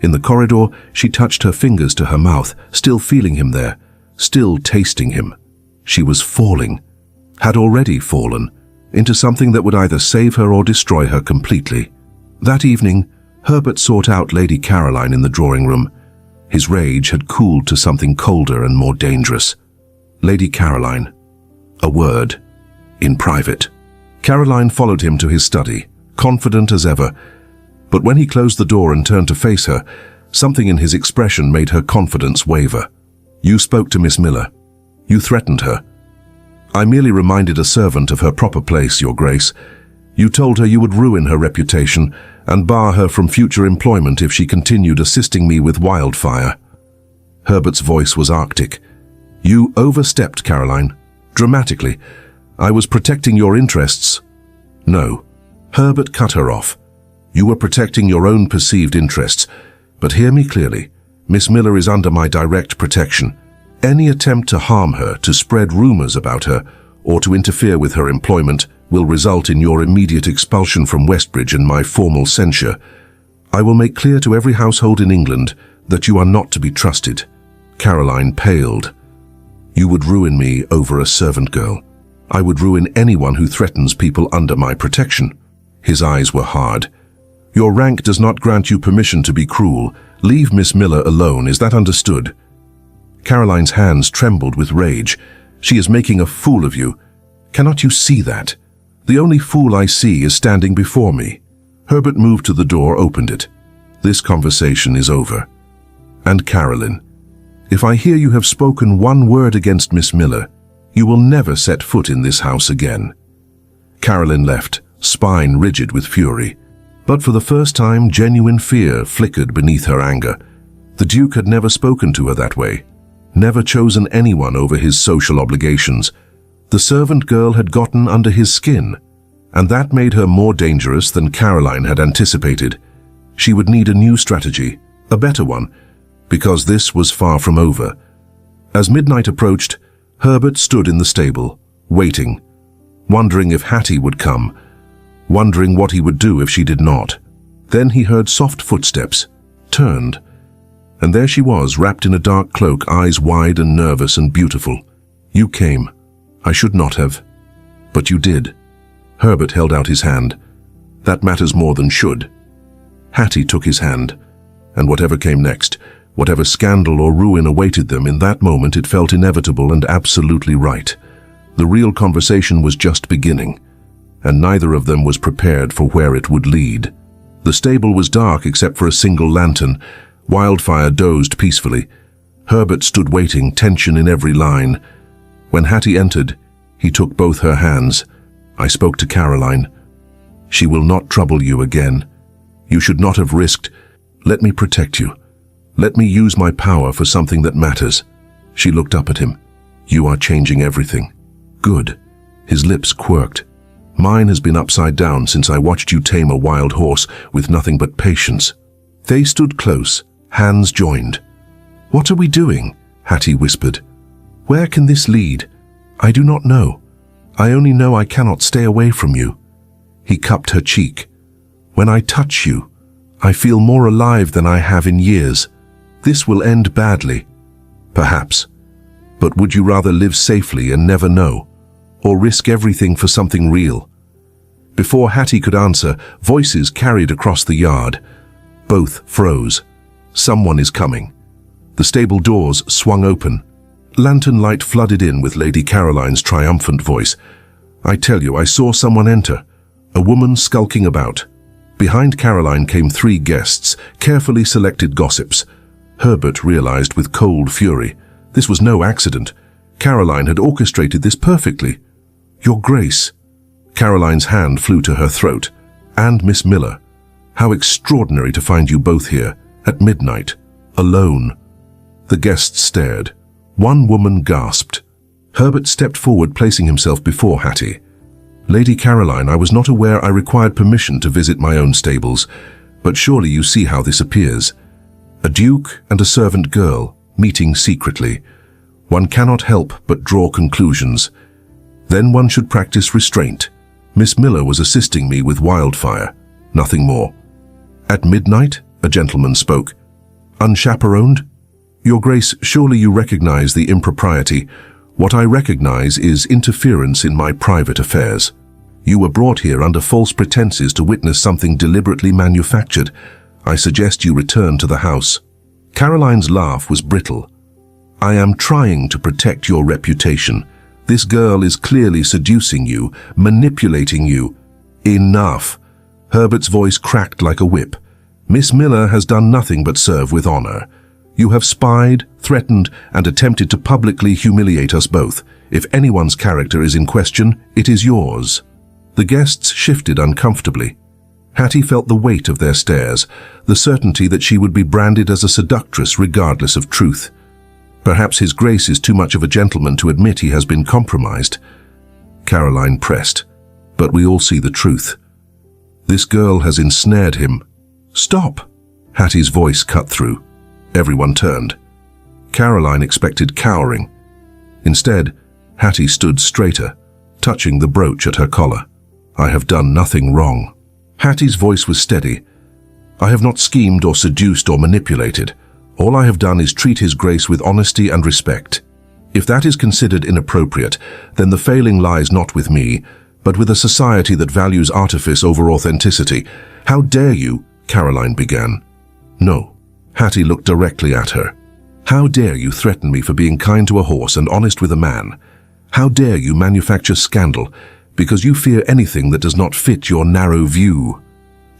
In the corridor, she touched her fingers to her mouth, still feeling him there, still tasting him. She was falling, had already fallen, into something that would either save her or destroy her completely. That evening, Herbert sought out Lady Caroline in the drawing room. His rage had cooled to something colder and more dangerous. "Lady Caroline, a word, in private." Caroline followed him to his study, confident as ever. But when he closed the door and turned to face her, something in his expression made her confidence waver. "You spoke to Miss Miller. You threatened her." "I merely reminded a servant of her proper place, Your Grace. You told her you would ruin her reputation and bar her from future employment if she continued assisting me with wildfire." Herbert's voice was arctic. "You overstepped, Caroline. Dramatically. I was protecting your interests." "No." Herbert cut her off. "You were protecting your own perceived interests. But hear me clearly. Miss Miller is under my direct protection. Any attempt to harm her, to spread rumors about her, or to interfere with her employment will result in your immediate expulsion from Westbridge and my formal censure. I will make clear to every household in England that you are not to be trusted." Caroline paled. "You would ruin me over a servant girl. I would ruin anyone who threatens people under my protection." His eyes were hard. "Your rank does not grant you permission to be cruel. Leave Miss Miller alone, is that understood?" Caroline's hands trembled with rage. "She is making a fool of you. Cannot you see that? The only fool I see is standing before me." Herbert moved to the door, opened it. "This conversation is over. And Caroline, if I hear you have spoken one word against Miss Miller, you will never set foot in this house again." Caroline left, spine rigid with fury. But for the first time, genuine fear flickered beneath her anger. The Duke had never spoken to her that way, never chosen anyone over his social obligations. The servant girl had gotten under his skin, and that made her more dangerous than Caroline had anticipated. She would need a new strategy, a better one, because this was far from over. As midnight approached, Herbert stood in the stable, waiting, wondering if Hattie would come, wondering what he would do if she did not. Then he heard soft footsteps, turned, and there she was, wrapped in a dark cloak, eyes wide and nervous and beautiful. "You came. I should not have. But you did." Herbert held out his hand. "That matters more than should." Hattie took his hand, and whatever came next, whatever scandal or ruin awaited them, in that moment it felt inevitable and absolutely right. The real conversation was just beginning, and neither of them was prepared for where it would lead. The stable was dark except for a single lantern. Wildfire dozed peacefully. Herbert stood waiting, tension in every line. When Hattie entered, he took both her hands. "I spoke to Caroline. She will not trouble you again. You should not have risked. Let me protect you. Let me use my power for something that matters." She looked up at him. "You are changing everything." "Good." His lips quirked. "Mine has been upside down since I watched you tame a wild horse with nothing but patience." They stood close, hands joined. "What are we doing?" Hattie whispered. "Where can this lead? I do not know. I only know I cannot stay away from you." He cupped her cheek. "When I touch you, I feel more alive than I have in years. This will end badly. Perhaps. But would you rather live safely and never know, or risk everything for something real?" Before Hattie could answer, voices carried across the yard. Both froze. "Someone is coming." The stable doors swung open. Lantern light flooded in with Lady Caroline's triumphant voice. "I tell you, I saw someone enter. A woman skulking about." Behind Caroline came 3 guests, carefully selected gossips. Herbert realized with cold fury. This was no accident. Caroline had orchestrated this perfectly. "Your Grace." Caroline's hand flew to her throat. "And Miss Miller. How extraordinary to find you both here, at midnight, alone." The guests stared. One woman gasped. Herbert stepped forward, placing himself before Hattie. "Lady Caroline, I was not aware I required permission to visit my own stables, but surely you see how this appears. A duke and a servant girl, meeting secretly. One cannot help but draw conclusions. Then one should practice restraint. Miss Miller was assisting me with wildfire, nothing more. At midnight, a gentleman spoke. Unchaperoned? Your Grace, surely you recognize the impropriety. What I recognize is interference in my private affairs. You were brought here under false pretenses to witness something deliberately manufactured. I suggest you return to the house. Caroline's laugh was brittle. I am trying to protect your reputation. This girl is clearly seducing you, manipulating you. Enough. Herbert's voice cracked like a whip. Miss Miller has done nothing but serve with honor. You have spied, threatened, and attempted to publicly humiliate us both. If anyone's character is in question, it is yours. The guests shifted uncomfortably. Hattie felt the weight of their stares, the certainty that she would be branded as a seductress regardless of truth. Perhaps His Grace is too much of a gentleman to admit he has been compromised. Caroline pressed, but we all see the truth. This girl has ensnared him. Stop! Hattie's voice cut through. Everyone turned. Caroline expected cowering. Instead, Hattie stood straighter, touching the brooch at her collar. I have done nothing wrong. Hattie's voice was steady. I have not schemed or seduced or manipulated. All I have done is treat His Grace with honesty and respect. If that is considered inappropriate, then the failing lies not with me, but with a society that values artifice over authenticity. How dare you? Caroline began. No. Hattie looked directly at her. How dare you threaten me for being kind to a horse and honest with a man? How dare you manufacture scandal because you fear anything that does not fit your narrow view?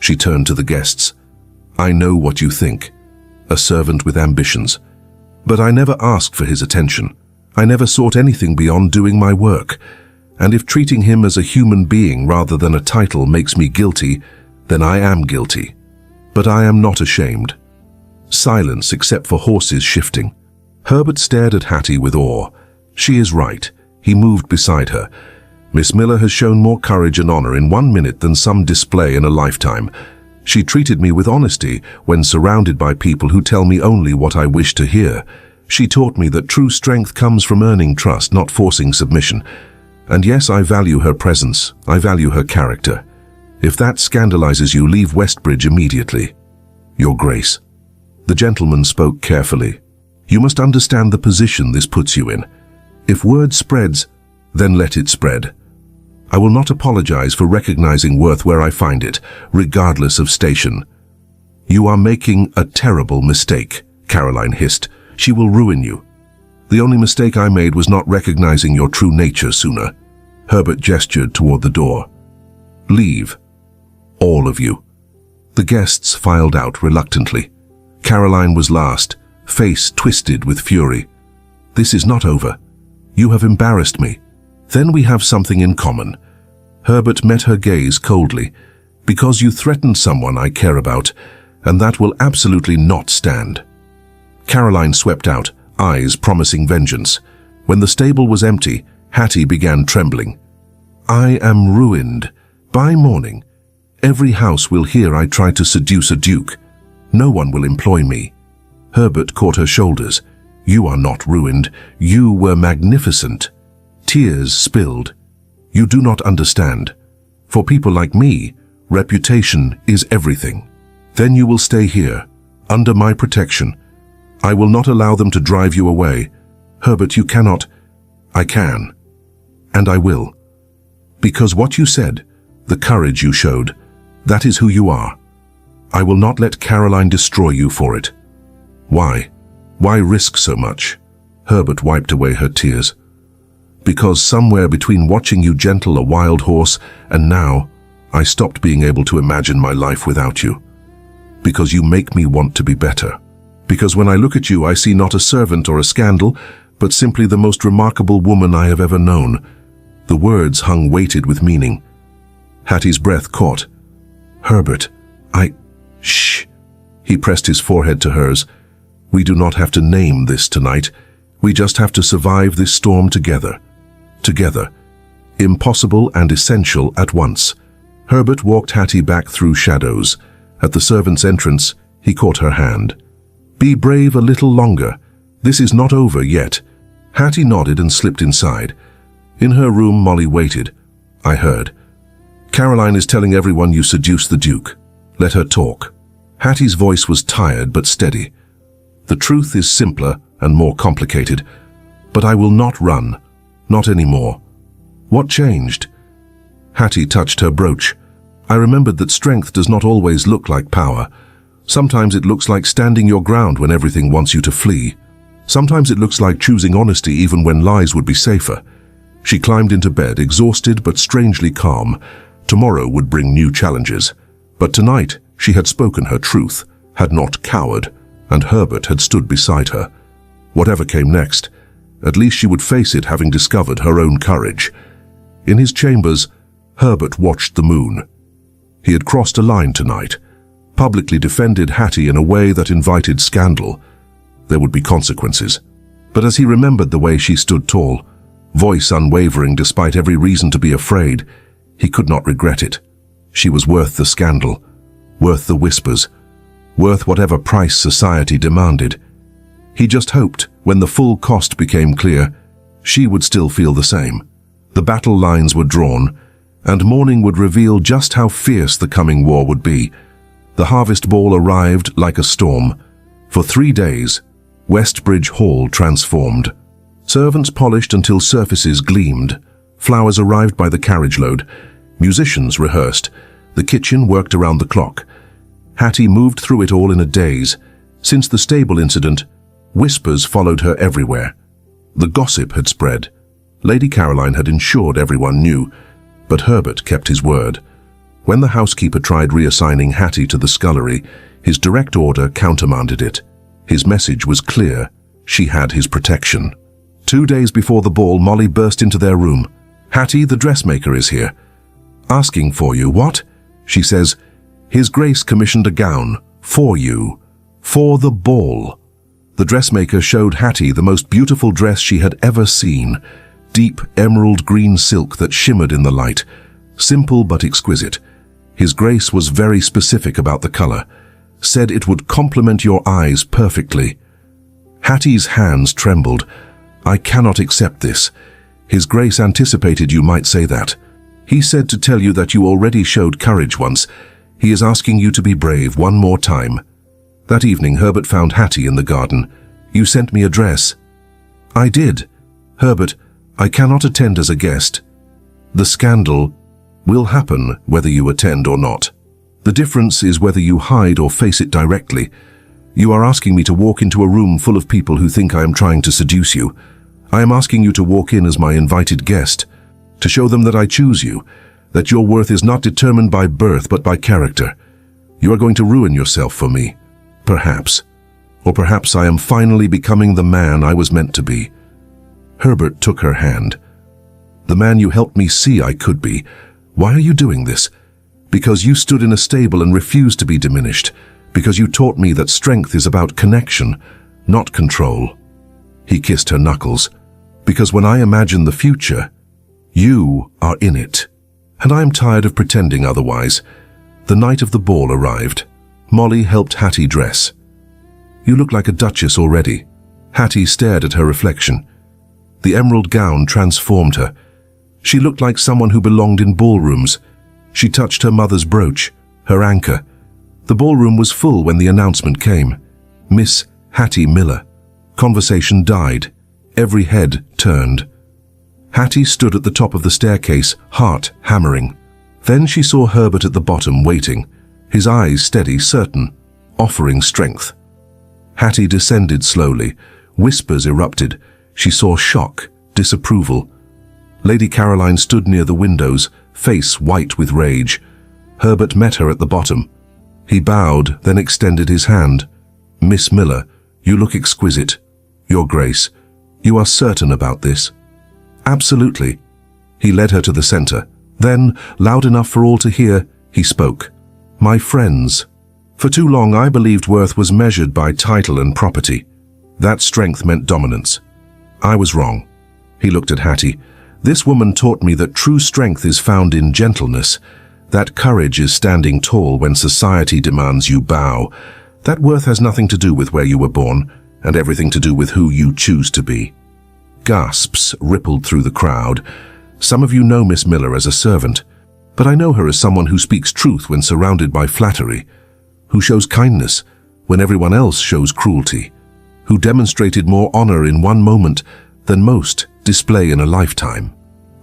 She turned to the guests. I know what you think. A servant with ambitions. But I never asked for his attention. I never sought anything beyond doing my work. And if treating him as a human being rather than a title makes me guilty, then I am guilty. But I am not ashamed. Silence except for horses shifting. Herbert stared at Hattie with awe. She is right. He moved beside her. Miss Miller has shown more courage and honor in 1 minute than some display in a lifetime. She treated me with honesty when surrounded by people who tell me only what I wish to hear. She taught me that true strength comes from earning trust, not forcing submission. And yes, I value her presence. I value her character. If that scandalizes you, leave Westbridge immediately. Your Grace. The gentleman spoke carefully. You must understand the position this puts you in. If word spreads, then let it spread. I will not apologize for recognizing worth where I find it, regardless of station. You are making a terrible mistake, Caroline hissed. She will ruin you. The only mistake I made was not recognizing your true nature sooner. Herbert gestured toward the door. Leave. All of you. The guests filed out reluctantly. Caroline was last, face twisted with fury. This is not over. You have embarrassed me. Then we have something in common. Herbert met her gaze coldly. Because you threatened someone I care about, and that will absolutely not stand. Caroline swept out, eyes promising vengeance. When the stable was empty, Hattie began trembling. I am ruined. By morning, every house will hear I tried to seduce a duke. No one will employ me. Herbert caught her shoulders. You are not ruined. You were magnificent. Tears spilled. You do not understand. For people like me, reputation is everything. Then you will stay here, under my protection. I will not allow them to drive you away. Herbert, you cannot. I can. And I will. Because what you said, the courage you showed, that is who you are. I will not let Caroline destroy you for it. Why? Why risk so much? Herbert wiped away her tears. Because somewhere between watching you gentle a wild horse and now, I stopped being able to imagine my life without you. Because you make me want to be better. Because when I look at you, I see not a servant or a scandal, but simply the most remarkable woman I have ever known. The words hung weighted with meaning. Hattie's breath caught. Herbert, Shh. He pressed his forehead to hers. We do not have to name this tonight. We just have to survive this storm together. Together. Impossible and essential at once. Herbert walked Hattie back through shadows. At the servant's entrance, he caught her hand. Be brave a little longer. This is not over yet. Hattie nodded and slipped inside. In her room, Molly waited. I heard. Caroline is telling everyone you seduced the Duke. Let her talk. Hattie's voice was tired but steady. The truth is simpler and more complicated, but I will not run. Not anymore. What changed? Hattie touched her brooch. I remembered that strength does not always look like power. Sometimes it looks like standing your ground when everything wants you to flee. Sometimes it looks like choosing honesty even when lies would be safer. She climbed into bed, exhausted but strangely calm. Tomorrow would bring new challenges. But tonight, she had spoken her truth, had not cowered, and Herbert had stood beside her. Whatever came next, at least she would face it having discovered her own courage. In his chambers, Herbert watched the moon. He had crossed a line tonight, publicly defended Hattie in a way that invited scandal. There would be consequences. But as he remembered the way she stood tall, voice unwavering despite every reason to be afraid, he could not regret it. She was worth the scandal, worth the whispers, worth whatever price society demanded. He just hoped, when the full cost became clear, she would still feel the same. The battle lines were drawn, and morning would reveal just how fierce the coming war would be. The harvest ball arrived like a storm. For 3 days, Westbridge Hall transformed. Servants polished until surfaces gleamed. Flowers arrived by the carriage load. Musicians rehearsed. The kitchen worked around the clock. Hattie moved through it all in a daze. Since the stable incident, whispers followed her everywhere. The gossip had spread. Lady Caroline had ensured everyone knew, but Herbert kept his word. When the housekeeper tried reassigning Hattie to the scullery, his direct order countermanded it. His message was clear. She had his protection. 2 days before the ball, Molly burst into their room. "Hattie, the dressmaker is here." "Asking for you." "What?" She says, "His Grace commissioned a gown. For you. For the ball." The dressmaker showed Hattie the most beautiful dress she had ever seen. Deep emerald green silk that shimmered in the light. Simple but exquisite. His Grace was very specific about the color. Said it would complement your eyes perfectly. Hattie's hands trembled. "I cannot accept this. His Grace anticipated you might say that. He said to tell you that you already showed courage once. He is asking you to be brave one more time." That evening, Herbert found Hattie in the garden. "You sent me a dress." "I did. Herbert, I cannot attend as a guest. The scandal will happen whether you attend or not. The difference is whether you hide or face it directly. You are asking me to walk into a room full of people who think I am trying to seduce you. I am asking you to walk in as my invited guest, to show them that I choose you, that your worth is not determined by birth but by character. You are going to ruin yourself for me. Perhaps. Or perhaps I am finally becoming the man I was meant to be." Herbert took her hand. "The man you helped me see I could be. Why are you doing this? Because you stood in a stable and refused to be diminished. Because you taught me that strength is about connection, not control." He kissed her knuckles. "Because when I imagine the future, you are in it. And I am tired of pretending otherwise." The night of the ball arrived. Molly helped Hattie dress. "You look like a duchess already." Hattie stared at her reflection. The emerald gown transformed her. She looked like someone who belonged in ballrooms. She touched her mother's brooch, her anchor. The ballroom was full when the announcement came. Miss Hattie Miller. Conversation died. Every head turned. Hattie stood at the top of the staircase, heart hammering. Then she saw Herbert at the bottom, waiting, his eyes steady, certain, offering strength. Hattie descended slowly. Whispers erupted. She saw shock, disapproval. Lady Caroline stood near the windows, face white with rage. Herbert met her at the bottom. He bowed, then extended his hand. "Miss Miller, you look exquisite. Your Grace, you are certain about this?" "Absolutely." He led her to the center. Then, loud enough for all to hear, he spoke. "My friends, for too long I believed worth was measured by title and property. That strength meant dominance. I was wrong." He looked at Hattie. "This woman taught me that true strength is found in gentleness, that courage is standing tall when society demands you bow, that worth has nothing to do with where you were born, and everything to do with who you choose to be." Gasps rippled through the crowd. "Some of you know Miss Miller as a servant. But I know her as someone who speaks truth when surrounded by flattery, who shows kindness when everyone else shows cruelty, who demonstrated more honor in one moment than most display in a lifetime.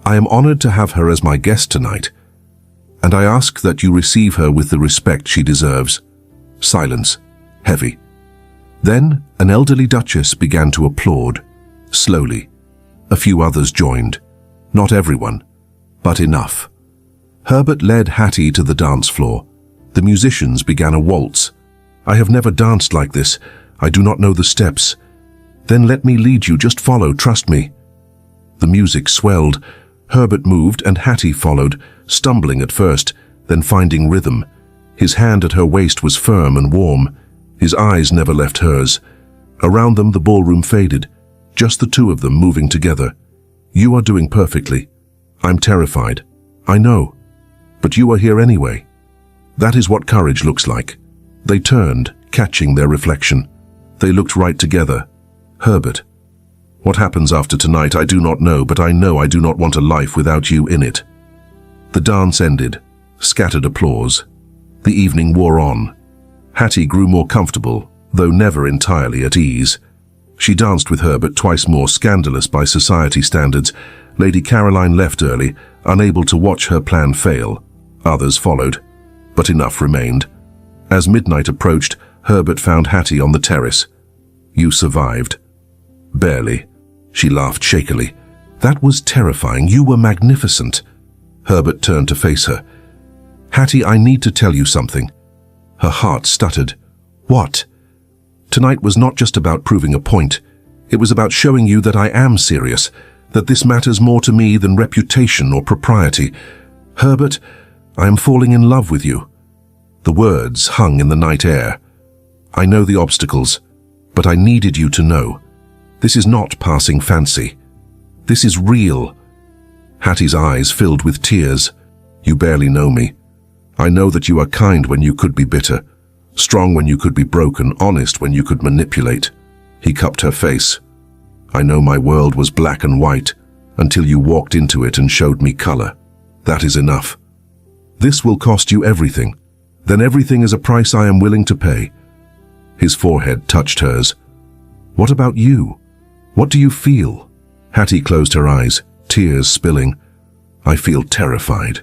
I am honored to have her as my guest tonight, and I ask that you receive her with the respect she deserves. Silence, heavy. Then an elderly duchess began to applaud, slowly. A few others joined. Not everyone, but enough. Herbert led Hattie to the dance floor. The musicians began a waltz. I have never danced like this. I do not know the steps. Then let me lead you, just follow, trust me. The music swelled. Herbert moved and Hattie followed, stumbling at first, then finding rhythm. His hand at her waist was firm and warm. His eyes never left hers. Around them the ballroom faded, just the two of them moving together. You are doing perfectly. I'm terrified. I know. But you are here anyway. That is what courage looks like. They turned, catching their reflection. They looked right together. Herbert. What happens after tonight I do not know, but I know I do not want a life without you in it. The dance ended. Scattered applause. The evening wore on. Hattie grew more comfortable, though never entirely at ease. She danced with Herbert twice more, scandalous by society standards. Lady Caroline left early, unable to watch her plan fail. Others followed, but enough remained. As midnight approached, Herbert found Hattie on the terrace. You survived. Barely. She laughed shakily. That was terrifying. You were magnificent. Herbert turned to face her. Hattie, I need to tell you something. Her heart stuttered. What? Tonight was not just about proving a point. It was about showing you that I am serious, that this matters more to me than reputation or propriety. Herbert, I am falling in love with you. The words hung in the night air. I know the obstacles, but I needed you to know. This is not passing fancy. This is real. Hattie's eyes filled with tears. You barely know me. I know that you are kind when you could be bitter, strong when you could be broken, honest when you could manipulate. He cupped her face. I know my world was black and white until you walked into it and showed me color. That is enough. This will cost you everything. Then everything is a price I am willing to pay. His forehead touched hers. What about you? What do you feel? Hattie closed her eyes, tears spilling. I feel terrified.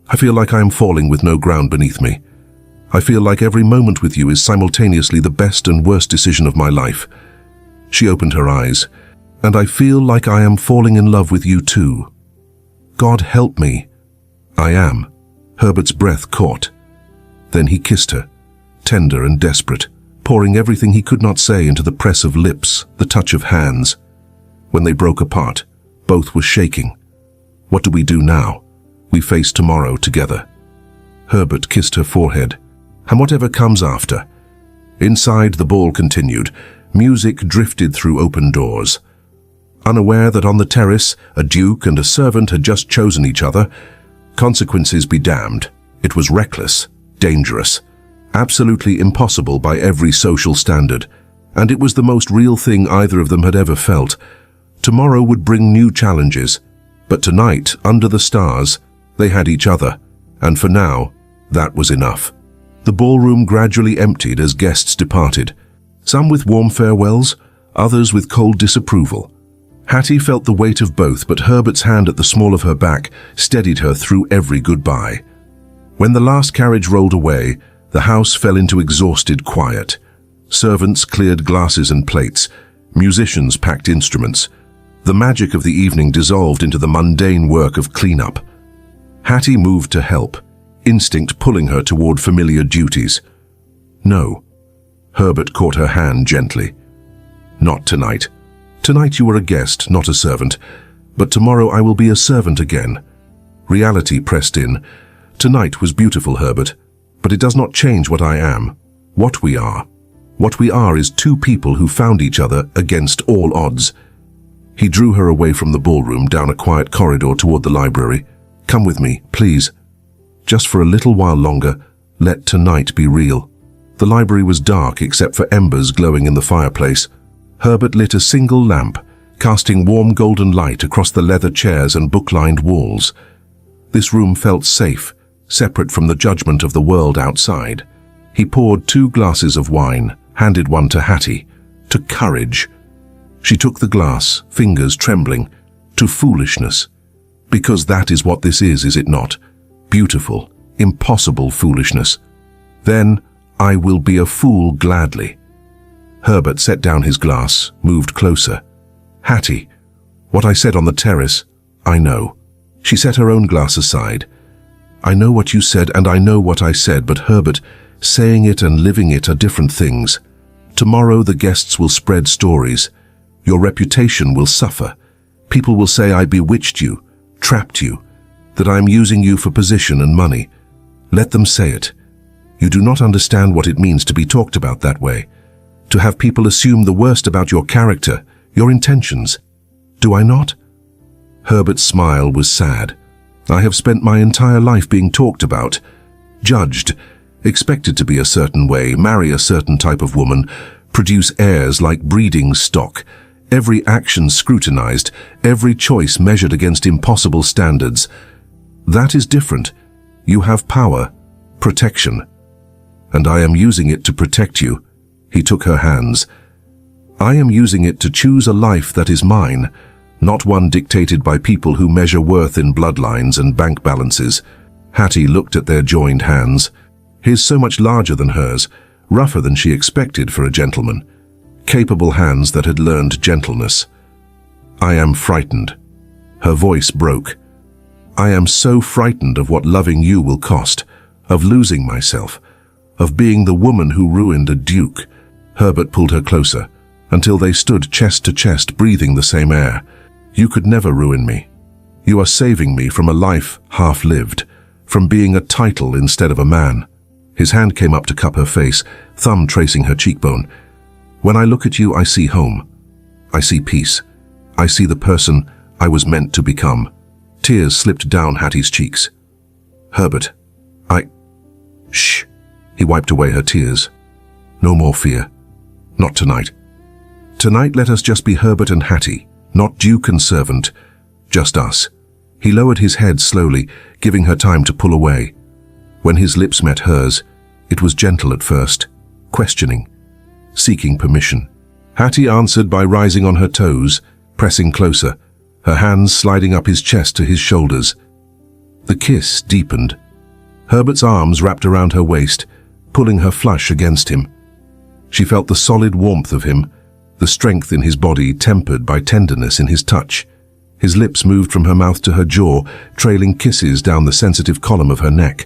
I feel like I am falling with no ground beneath me. I feel like every moment with you is simultaneously the best and worst decision of my life. She opened her eyes, and I feel like I am falling in love with you too. God help me. I am. Herbert's breath caught. Then he kissed her, tender and desperate, pouring everything he could not say into the press of lips, the touch of hands. When they broke apart, both were shaking. What do we do now? We face tomorrow together. Herbert kissed her forehead. And whatever comes after. Inside, the ball continued. Music drifted through open doors. Unaware that on the terrace, a duke and a servant had just chosen each other, consequences be damned. It was reckless, dangerous, absolutely impossible by every social standard, and it was the most real thing either of them had ever felt. Tomorrow would bring new challenges, but tonight, under the stars, they had each other, and for now, that was enough. The ballroom gradually emptied as guests departed, some with warm farewells, others with cold disapproval. Hattie felt the weight of both, but Herbert's hand at the small of her back steadied her through every goodbye. When the last carriage rolled away, the house fell into exhausted quiet. Servants cleared glasses and plates. Musicians packed instruments. The magic of the evening dissolved into the mundane work of cleanup. Hattie moved to help, instinct pulling her toward familiar duties. No. Herbert caught her hand gently. Not tonight. Tonight you are a guest, not a servant. But tomorrow I will be a servant again. Reality pressed in. Tonight was beautiful, Herbert, but it does not change what I am, what we are. What we are is two people who found each other against all odds. He drew her away from the ballroom down a quiet corridor toward the library. Come with me, please. Just for a little while longer, let tonight be real. The library was dark except for embers glowing in the fireplace. Herbert lit a single lamp, casting warm golden light across the leather chairs and book-lined walls. This room felt safe, separate from the judgment of the world outside. He poured 2 glasses of wine, handed one to Hattie. To courage. She took the glass, fingers trembling. To foolishness. Because that is what this is it not? Beautiful, impossible foolishness. Then, I will be a fool gladly. Herbert set down his glass, moved closer. Hattie, what I said on the terrace, I know. She set her own glass aside. I know what you said and I know what I said, but Herbert, saying it and living it are different things. Tomorrow the guests will spread stories. Your reputation will suffer. People will say I bewitched you, trapped you, that I am using you for position and money. Let them say it. You do not understand what it means to be talked about that way. To have people assume the worst about your character, your intentions. Do I not? Herbert's smile was sad. I have spent my entire life being talked about, judged, expected to be a certain way, marry a certain type of woman, produce heirs like breeding stock, every action scrutinized, every choice measured against impossible standards. That is different. You have power, protection. And I am using it to protect you. He took her hands. I am using it to choose a life that is mine, not one dictated by people who measure worth in bloodlines and bank balances. Hattie looked at their joined hands. His so much larger than hers, rougher than she expected for a gentleman. Capable hands that had learned gentleness. I am frightened. Her voice broke. I am so frightened of what loving you will cost, of losing myself, of being the woman who ruined a duke. Herbert pulled her closer, until they stood chest to chest, breathing the same air. You could never ruin me. You are saving me from a life half-lived, from being a title instead of a man. His hand came up to cup her face, thumb tracing her cheekbone. When I look at you, I see home. I see peace. I see the person I was meant to become. Tears slipped down Hattie's cheeks. Herbert, Shh. He wiped away her tears. No more fear. Not tonight. Tonight let us just be Herbert and Hattie, not duke and servant, just us. He lowered his head slowly, giving her time to pull away. When his lips met hers, it was gentle at first, questioning, seeking permission. Hattie answered by rising on her toes, pressing closer, her hands sliding up his chest to his shoulders. The kiss deepened. Herbert's arms wrapped around her waist, pulling her flush against him. She felt the solid warmth of him, the strength in his body tempered by tenderness in his touch. His lips moved from her mouth to her jaw, trailing kisses down the sensitive column of her neck.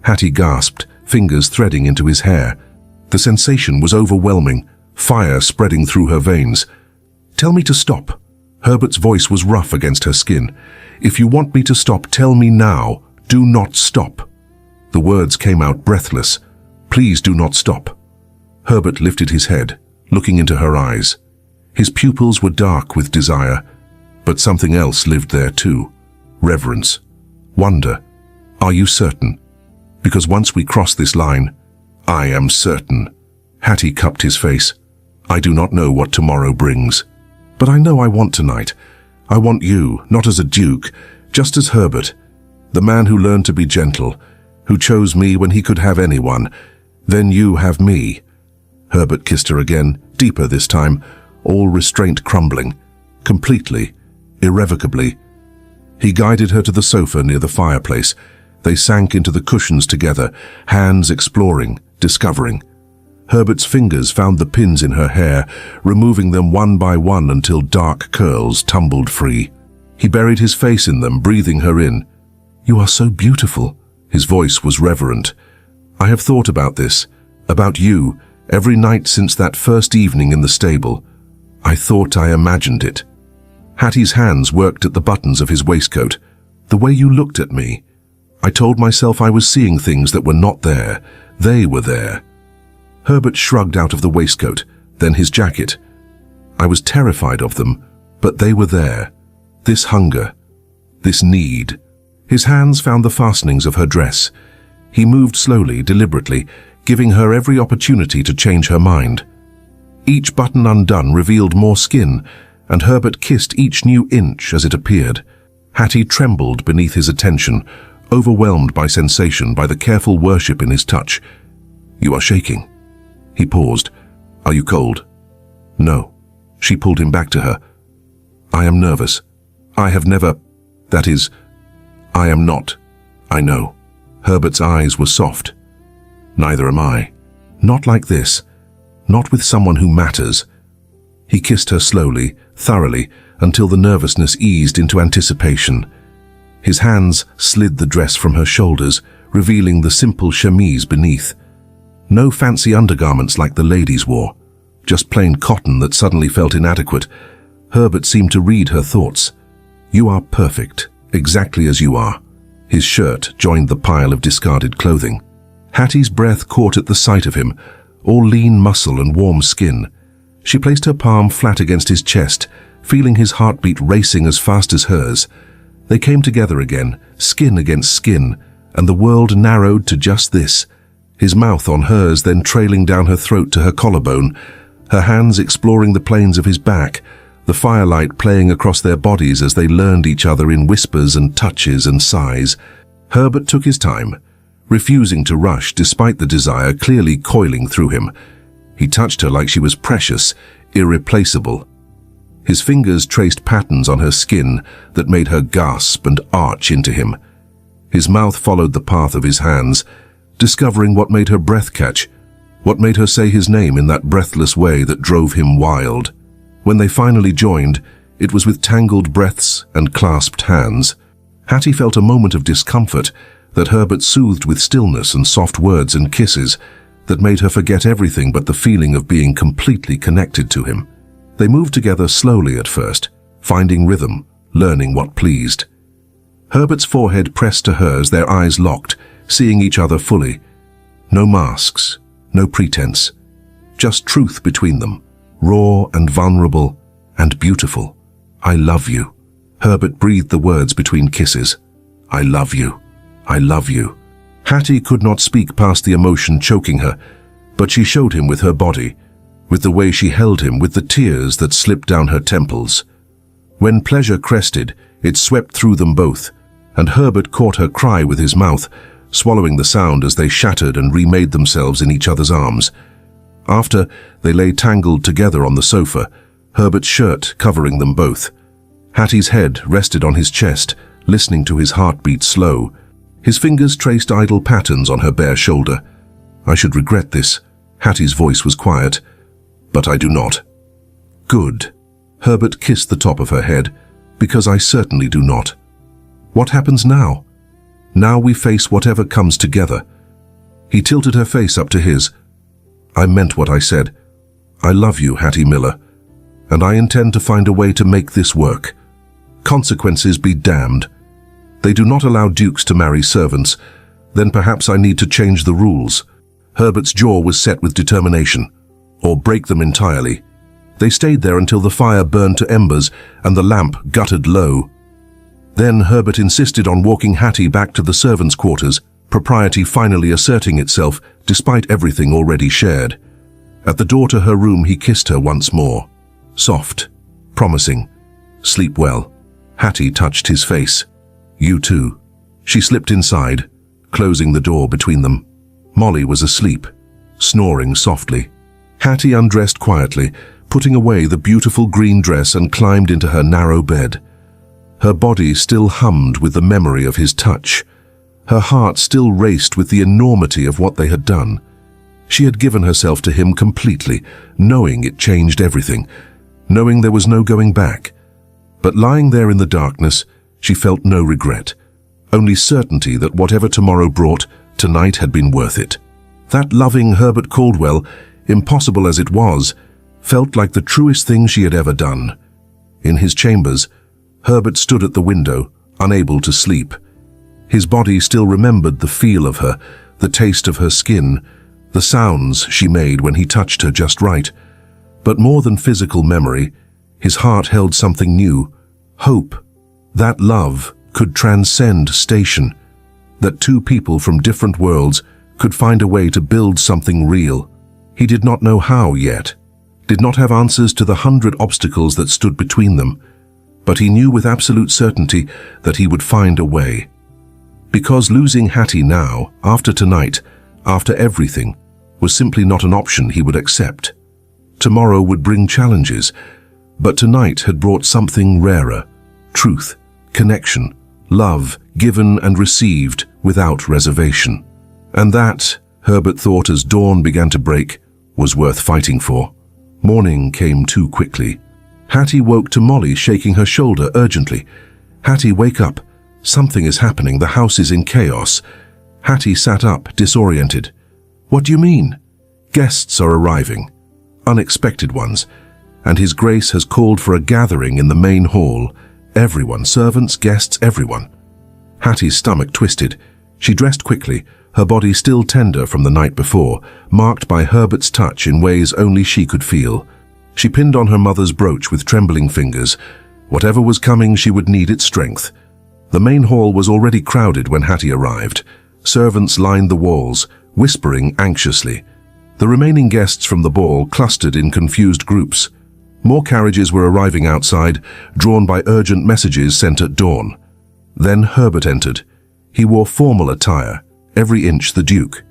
Hattie gasped, fingers threading into his hair. The sensation was overwhelming, fire spreading through her veins. Tell me to stop. Herbert's voice was rough against her skin. If you want me to stop, tell me now. Do not stop. The words came out breathless. Please do not stop. Herbert lifted his head, looking into her eyes. His pupils were dark with desire, but something else lived there too. Reverence. Wonder. Are you certain? Because once we cross this line, I am certain. Hattie cupped his face. I do not know what tomorrow brings. But I know I want tonight. I want you, not as a duke, just as Herbert, the man who learned to be gentle, who chose me when he could have anyone. Then you have me. Herbert kissed her again, deeper this time, all restraint crumbling, completely, irrevocably. He guided her to the sofa near the fireplace. They sank into the cushions together, hands exploring, discovering. Herbert's fingers found the pins in her hair, removing them one by one until dark curls tumbled free. He buried his face in them, breathing her in. You are so beautiful. His voice was reverent. I have thought about this, about you, every night since that first evening in the stable. I thought I imagined it. Hattie's hands worked at the buttons of his waistcoat. The way you looked at me. I told myself I was seeing things that were not there. They were there. Herbert shrugged out of the waistcoat, then his jacket. I was terrified of them, but they were there. This hunger, this need. His hands found the fastenings of her dress. He moved slowly, deliberately, giving her every opportunity to change her mind. Each button undone revealed more skin, and Herbert kissed each new inch as it appeared. Hattie trembled beneath his attention, overwhelmed by sensation, by the careful worship in his touch. "You are shaking." He paused. "Are you cold?" "No." She pulled him back to her. "I am nervous. I have never... That is, I am not. I know." Herbert's eyes were soft. "Neither am I. Not like this. Not with someone who matters." He kissed her slowly, thoroughly, until the nervousness eased into anticipation. His hands slid the dress from her shoulders, revealing the simple chemise beneath. No fancy undergarments like the ladies wore, just plain cotton that suddenly felt inadequate. Herbert seemed to read her thoughts. "You are perfect, exactly as you are." His shirt joined the pile of discarded clothing. Hattie's breath caught at the sight of him, all lean muscle and warm skin. She placed her palm flat against his chest, feeling his heartbeat racing as fast as hers. They came together again, skin against skin, and the world narrowed to just this. His mouth on hers, then trailing down her throat to her collarbone, her hands exploring the planes of his back, the firelight playing across their bodies as they learned each other in whispers and touches and sighs. Herbert took his time, refusing to rush despite the desire clearly coiling through him. He touched her like she was precious, irreplaceable. His fingers traced patterns on her skin that made her gasp and arch into him. His mouth followed the path of his hands, discovering what made her breath catch, what made her say his name in that breathless way that drove him wild. When they finally joined, it was with tangled breaths and clasped hands. Hattie felt a moment of discomfort that Herbert soothed with stillness and soft words and kisses that made her forget everything but the feeling of being completely connected to him. They moved together slowly at first, finding rhythm, learning what pleased. Herbert's forehead pressed to hers, their eyes locked, seeing each other fully. No masks, no pretense, just truth between them, raw and vulnerable and beautiful. "I love you." Herbert breathed the words between kisses. "I love you. I love you." Hattie could not speak past the emotion choking her, but she showed him with her body, with the way she held him, with the tears that slipped down her temples. When pleasure crested, it swept through them both, and Herbert caught her cry with his mouth, swallowing the sound as they shattered and remade themselves in each other's arms. After, they lay tangled together on the sofa, Herbert's shirt covering them both. Hattie's head rested on his chest, listening to his heartbeat slow. His fingers traced idle patterns on her bare shoulder. "I should regret this." Hattie's voice was quiet. "But I do not." "Good." Herbert kissed the top of her head. "Because I certainly do not." "What happens now?" "Now we face whatever comes together." He tilted her face up to his. "I meant what I said. I love you, Hattie Miller, and I intend to find a way to make this work. Consequences be damned. They do not allow dukes to marry servants. Then perhaps I need to change the rules." Herbert's jaw was set with determination. Or break them entirely. They stayed there until the fire burned to embers and the lamp guttered low. Then Herbert insisted on walking Hattie back to the servants' quarters, propriety finally asserting itself despite everything already shared. At the door to her room he kissed her once more. Soft, promising. "Sleep well." Hattie touched his face. "You too." She slipped inside, closing the door between them. Molly was asleep, snoring softly. Hattie undressed quietly, putting away the beautiful green dress and climbed into her narrow bed. Her body still hummed with the memory of his touch. Her heart still raced with the enormity of what they had done. She had given herself to him completely, knowing it changed everything, knowing there was no going back. But lying there in the darkness, she felt no regret, only certainty that whatever tomorrow brought, tonight had been worth it. That loving Herbert Caldwell, impossible as it was, felt like the truest thing she had ever done. In his chambers, Herbert stood at the window, unable to sleep. His body still remembered the feel of her, the taste of her skin, the sounds she made when he touched her just right. But more than physical memory, his heart held something new, hope. That love could transcend station, that two people from different worlds could find a way to build something real. He did not know how yet, did not have answers to the 100 obstacles that stood between them, but he knew with absolute certainty that he would find a way. Because losing Hattie now, after tonight, after everything, was simply not an option he would accept. Tomorrow would bring challenges, but tonight had brought something rarer: truth, connection, love given and received without reservation. And that, Herbert thought as dawn began to break, was worth fighting for. Morning came too quickly. Hattie woke to Molly shaking her shoulder urgently. "Hattie, wake up. Something is happening. The house is in chaos." Hattie sat up, disoriented. "What do you mean?" "Guests are arriving. Unexpected ones. And His Grace has called for a gathering in the main hall. Everyone, servants, guests, everyone." Hattie's stomach twisted. She dressed quickly, her body still tender from the night before, marked by Herbert's touch in ways only she could feel. She pinned on her mother's brooch with trembling fingers. Whatever was coming, she would need its strength. The main hall was already crowded when Hattie arrived. Servants lined the walls, whispering anxiously. The remaining guests from the ball clustered in confused groups. More carriages were arriving outside, drawn by urgent messages sent at dawn. Then Herbert entered. He wore formal attire, every inch the Duke.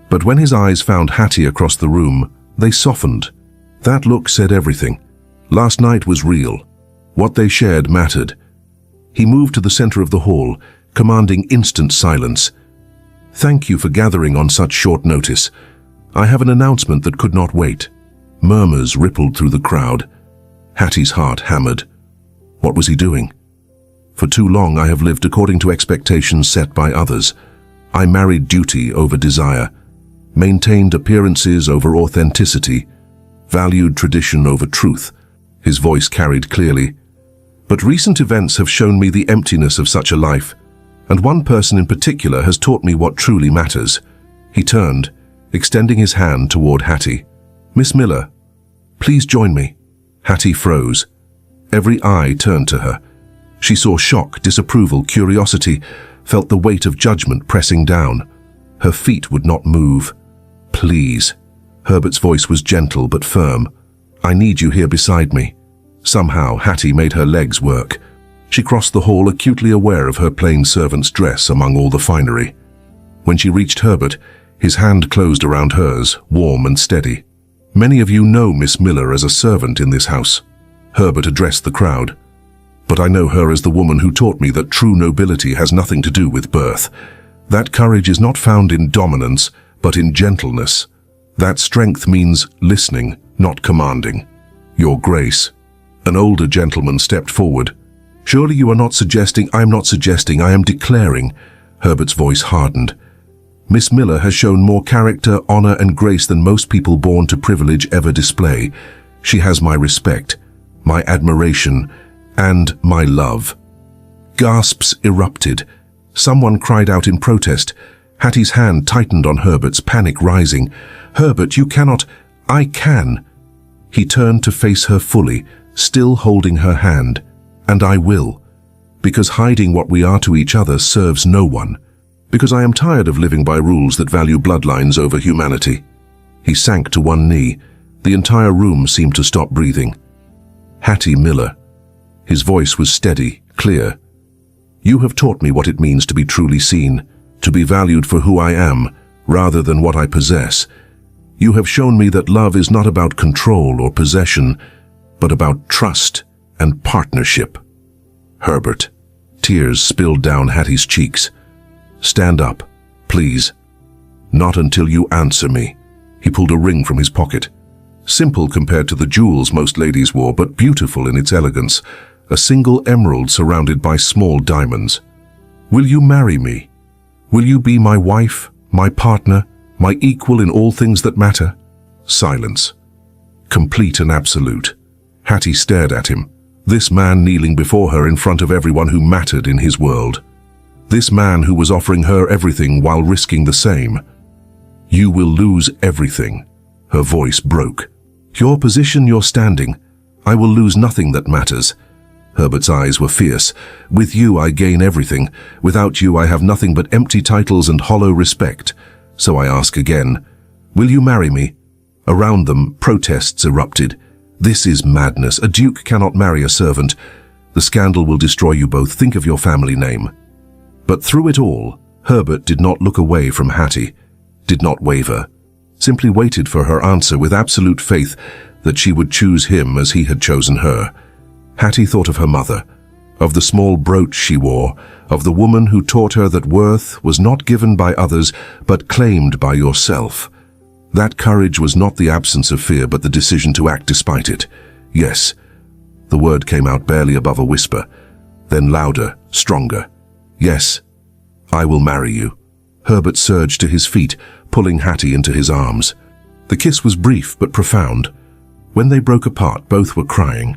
But when his eyes found Hattie across the room, they softened. That look said everything. Last night was real. What they shared mattered. He moved to the center of the hall, commanding instant silence. "Thank you for gathering on such short notice. I have an announcement that could not wait." Murmurs rippled through the crowd. Hattie's heart hammered. What was he doing? "For too long I have lived according to expectations set by others. I married duty over desire, maintained appearances over authenticity, valued tradition over truth." His voice carried clearly. "But recent events have shown me the emptiness of such a life, and one person in particular has taught me what truly matters." He turned, extending his hand toward Hattie. "Miss Miller, please join me." Hattie froze. Every eye turned to her. She saw shock, disapproval, curiosity, felt the weight of judgment pressing down. Her feet would not move. "Please." Herbert's voice was gentle but firm. "I need you here beside me." Somehow, Hattie made her legs work. She crossed the hall, acutely aware of her plain servant's dress among all the finery. When she reached Herbert, his hand closed around hers, warm and steady. "Many of you know Miss Miller as a servant in this house." Herbert addressed the crowd. "But I know her as the woman who taught me that true nobility has nothing to do with birth. That courage is not found in dominance, but in gentleness. That strength means listening, not commanding. Your Grace." An older gentleman stepped forward. "Surely you are not suggesting—" "I am not suggesting, I am declaring." Herbert's voice hardened. "Miss Miller has shown more character, honor, and grace than most people born to privilege ever display. She has my respect, my admiration, and my love." Gasps erupted. Someone cried out in protest. Hattie's hand tightened on Herbert's, panic rising. "Herbert, you cannot—" "I can." He turned to face her fully, still holding her hand. "And I will. Because hiding what we are to each other serves no one. Because I am tired of living by rules that value bloodlines over humanity." He sank to one knee. The entire room seemed to stop breathing. "Hattie Miller." His voice was steady, clear. "You have taught me what it means to be truly seen, to be valued for who I am, rather than what I possess. You have shown me that love is not about control or possession, but about trust and partnership." "Herbert." Tears spilled down Hattie's cheeks. "Stand up, please." "Not until you answer me." He pulled a ring from his pocket. Simple compared to the jewels most ladies wore, but beautiful in its elegance. A single emerald surrounded by small diamonds. "Will you marry me? Will you be my wife, my partner, my equal in all things that matter?" Silence. Complete and absolute. Hattie stared at him. This man kneeling before her in front of everyone who mattered in his world. This man who was offering her everything while risking the same. "You will lose everything." Her voice broke. "Your position, your standing. I will lose nothing that matters." Herbert's eyes were fierce. "With you I gain everything. Without you I have nothing but empty titles and hollow respect. So I ask again, will you marry me?" Around them, protests erupted. "This is madness. A duke cannot marry a servant. The scandal will destroy you both. Think of your family name." But through it all, Herbert did not look away from Hattie, did not waver, simply waited for her answer with absolute faith that she would choose him as he had chosen her. Hattie thought of her mother, of the small brooch she wore, of the woman who taught her that worth was not given by others but claimed by yourself. That courage was not the absence of fear but the decision to act despite it. Yes. The word came out barely above a whisper, then louder, stronger. Yes, I will marry you. Herbert surged to his feet, pulling Hattie into his arms. The kiss was brief but profound. When they broke apart, both were crying.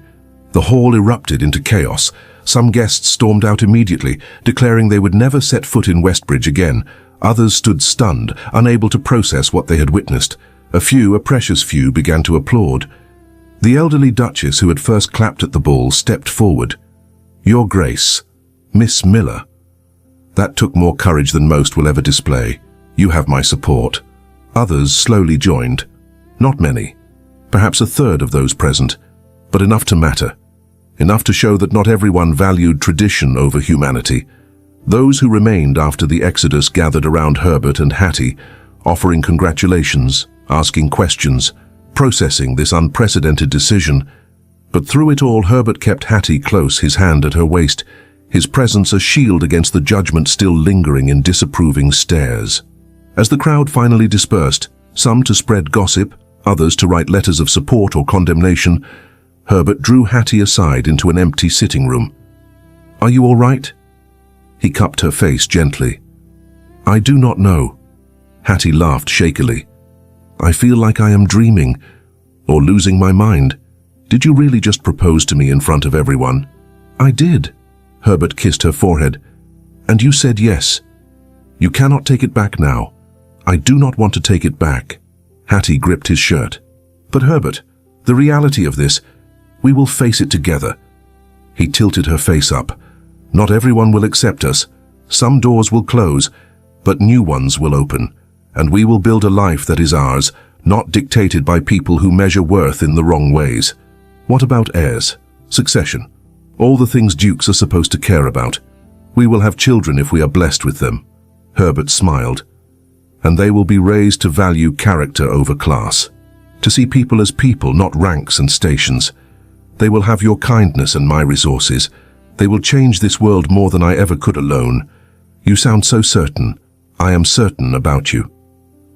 The hall erupted into chaos. Some guests stormed out immediately, declaring they would never set foot in Westbridge again. Others stood stunned, unable to process what they had witnessed. A few, a precious few, began to applaud. The elderly Duchess, who had first clapped at the ball, stepped forward. "Your Grace, Miss Miller." That took more courage than most will ever display. "You have my support." Others slowly joined. Not many. Perhaps a third of those present, but enough to matter. Enough to show that not everyone valued tradition over humanity. Those who remained after the exodus gathered around Herbert and Hattie, offering congratulations, asking questions, processing this unprecedented decision. But through it all, Herbert kept Hattie close, his hand at her waist, his presence a shield against the judgment still lingering in disapproving stares. As the crowd finally dispersed, some to spread gossip, others to write letters of support or condemnation, Herbert drew Hattie aside into an empty sitting room. "Are you all right?" He cupped her face gently. "I do not know." Hattie laughed shakily. "I feel like I am dreaming, or losing my mind. Did you really just propose to me in front of everyone?" "I did." Herbert kissed her forehead. "And you said yes. You cannot take it back now. I do not want to take it back." Hattie gripped his shirt. "But Herbert, the reality of this, we will face it together." He tilted her face up. "Not everyone will accept us. Some doors will close, but new ones will open, and we will build a life that is ours, not dictated by people who measure worth in the wrong ways. What about heirs? Succession? All the things dukes are supposed to care about. We will have children if we are blessed with them." Herbert smiled. "And they will be raised to value character over class, to see people as people, not ranks and stations. They will have your kindness and my resources. They will change this world more than I ever could alone. You sound so certain. I am certain about you."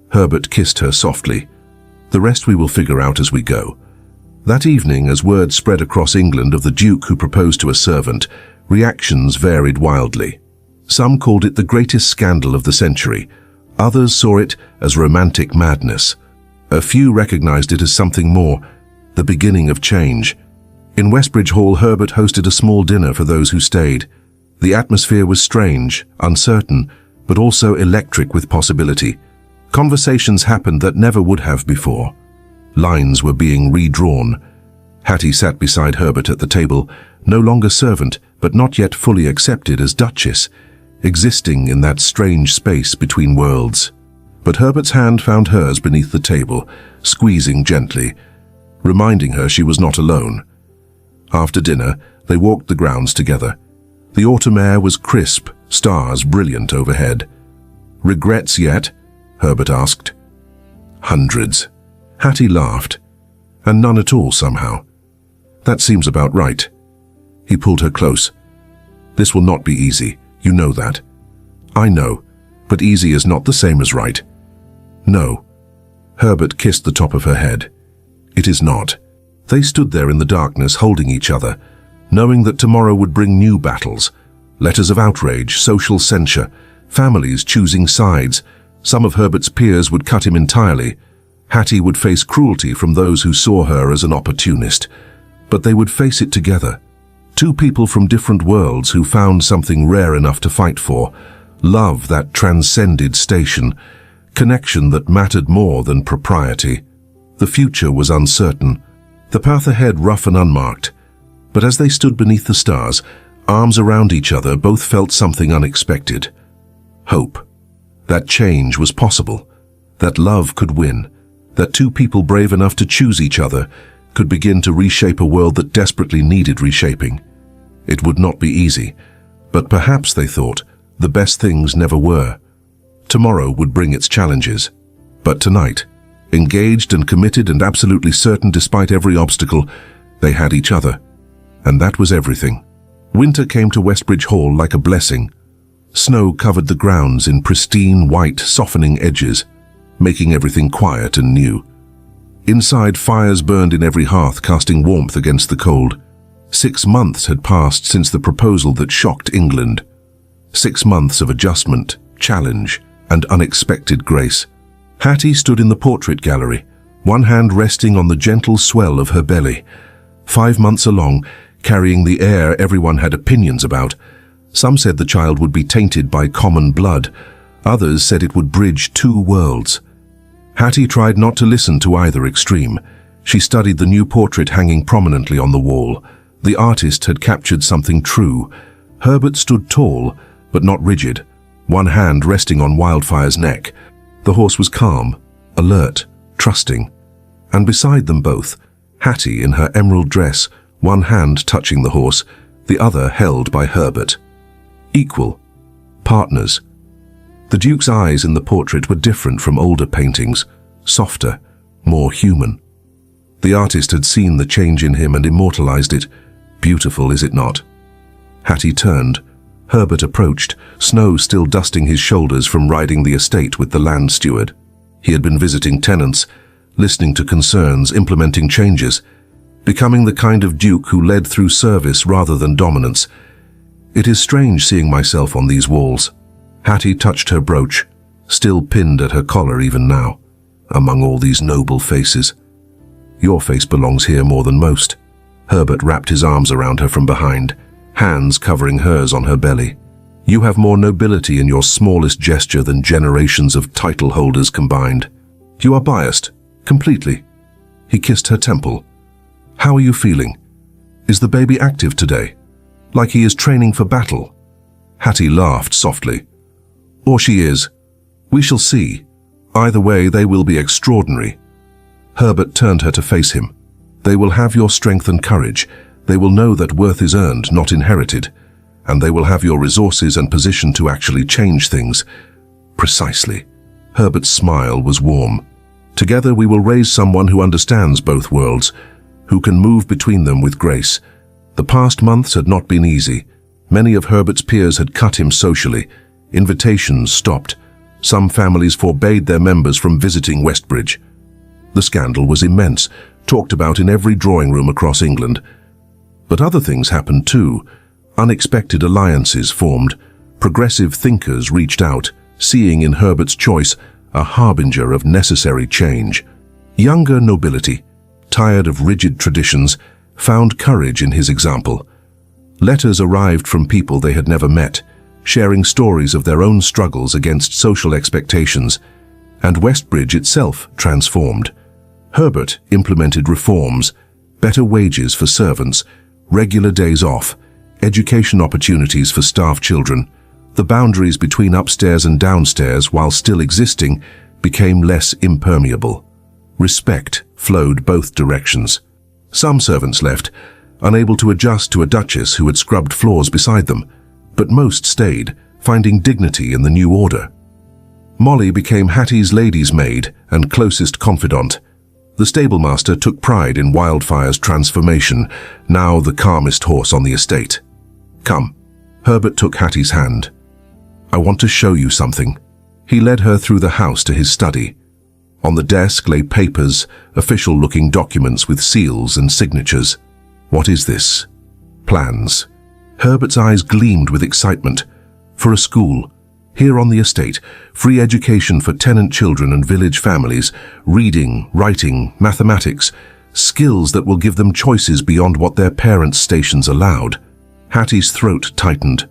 Herbert kissed her softly. "The rest we will figure out as we go." That evening, as word spread across England of the Duke who proposed to a servant, reactions varied wildly. Some called it the greatest scandal of the century. Others saw it as romantic madness. A few recognized it as something more, the beginning of change. In Westbridge Hall, Herbert hosted a small dinner for those who stayed. The atmosphere was strange, uncertain, but also electric with possibility. Conversations happened that never would have before. Lines were being redrawn. Hattie sat beside Herbert at the table, no longer servant, but not yet fully accepted as Duchess, existing in that strange space between worlds. But Herbert's hand found hers beneath the table, squeezing gently, reminding her she was not alone. After dinner, they walked the grounds together. The autumn air was crisp, stars brilliant overhead. "Regrets yet?" Herbert asked. "Hundreds." Hattie laughed. "And none at all somehow." "That seems about right." He pulled her close. "This will not be easy. You know that." "I know, but easy is not the same as right." "No." Herbert kissed the top of her head. "It is not." They stood there in the darkness, holding each other, knowing that tomorrow would bring new battles. Letters of outrage, social censure, families choosing sides. Some of Herbert's peers would cut him entirely. Hattie would face cruelty from those who saw her as an opportunist. But they would face it together. Two people from different worlds who found something rare enough to fight for. Love that transcended station. Connection that mattered more than propriety. The future was uncertain. The path ahead rough and unmarked. But as they stood beneath the stars, arms around each other, both felt something unexpected. Hope. That change was possible. That love could win. That two people brave enough to choose each other could begin to reshape a world that desperately needed reshaping. It would not be easy, but perhaps, they thought, The best things never were. Tomorrow would bring its challenges. But tonight, engaged and committed and absolutely certain despite every obstacle, they had each other. And that was everything. Winter came to Westbridge Hall like a blessing. Snow covered the grounds in pristine white, softening edges, making everything quiet and new. Inside, fires burned in every hearth, casting warmth against the cold. 6 months had passed since the proposal that shocked England. 6 months of adjustment, challenge, and unexpected grace. Hattie stood in the portrait gallery, one hand resting on the gentle swell of her belly. 5 months along, carrying the air everyone had opinions about. Some said the child would be tainted by common blood. Others said it would bridge 2 worlds. Hattie tried not to listen to either extreme. She studied the new portrait hanging prominently on the wall. The artist had captured something true. Herbert stood tall, but not rigid, one hand resting on Wildfire's neck. The horse was calm, alert, trusting. And beside them both, Hattie in her emerald dress, one hand touching the horse, the other held by Herbert. Equal. Partners. The Duke's eyes in the portrait were different from older paintings, softer, more human. The artist had seen the change in him and immortalized it. Beautiful, is it not? Hattie turned. Herbert approached, snow still dusting his shoulders from riding the estate with the land steward. He had been visiting tenants, listening to concerns, implementing changes, becoming the kind of Duke who led through service rather than dominance. It is strange seeing myself on these walls. Hattie touched her brooch, still pinned at her collar even now, among all these noble faces. Your face belongs here more than most. Herbert wrapped his arms around her from behind, hands covering hers on her belly. You have more nobility in your smallest gesture than generations of title holders combined. You are biased, completely. He kissed her temple. How are you feeling? Is the baby active today? Like he is training for battle? Hattie laughed softly. Or she is. We shall see. Either way, they will be extraordinary. Herbert turned her to face him. They will have your strength and courage. They will know that worth is earned, not inherited. And they will have your resources and position to actually change things. Precisely. Herbert's smile was warm. Together we will raise someone who understands both worlds, who can move between them with grace. The past months had not been easy. Many of Herbert's peers had cut him socially. Invitations stopped. Some families forbade their members from visiting Westbridge. The scandal was immense, talked about in every drawing room across England. But other things happened too. Unexpected alliances formed. Progressive thinkers reached out, seeing in Herbert's choice a harbinger of necessary change. Younger nobility, tired of rigid traditions, found courage in his example. Letters arrived from people they had never met, sharing stories of their own struggles against social expectations, and Westbridge itself transformed. Herbert implemented reforms, better wages for servants, regular days off, education opportunities for staff children. The boundaries between upstairs and downstairs, while still existing, became less impermeable. Respect flowed both directions. Some servants left, unable to adjust to a duchess who had scrubbed floors beside them, but most stayed, finding dignity in the new order. Molly became Hattie's lady's maid and closest confidant. The stablemaster took pride in Wildfire's transformation, now the calmest horse on the estate. Come. Herbert took Hattie's hand. I want to show you something. He led her through the house to his study. On the desk lay papers, official-looking documents with seals and signatures. What is this? Plans. Herbert's eyes gleamed with excitement. For a school. Here on the estate, free education for tenant children and village families, reading, writing, mathematics, skills that will give them choices beyond what their parents' stations allowed. Hattie's throat tightened.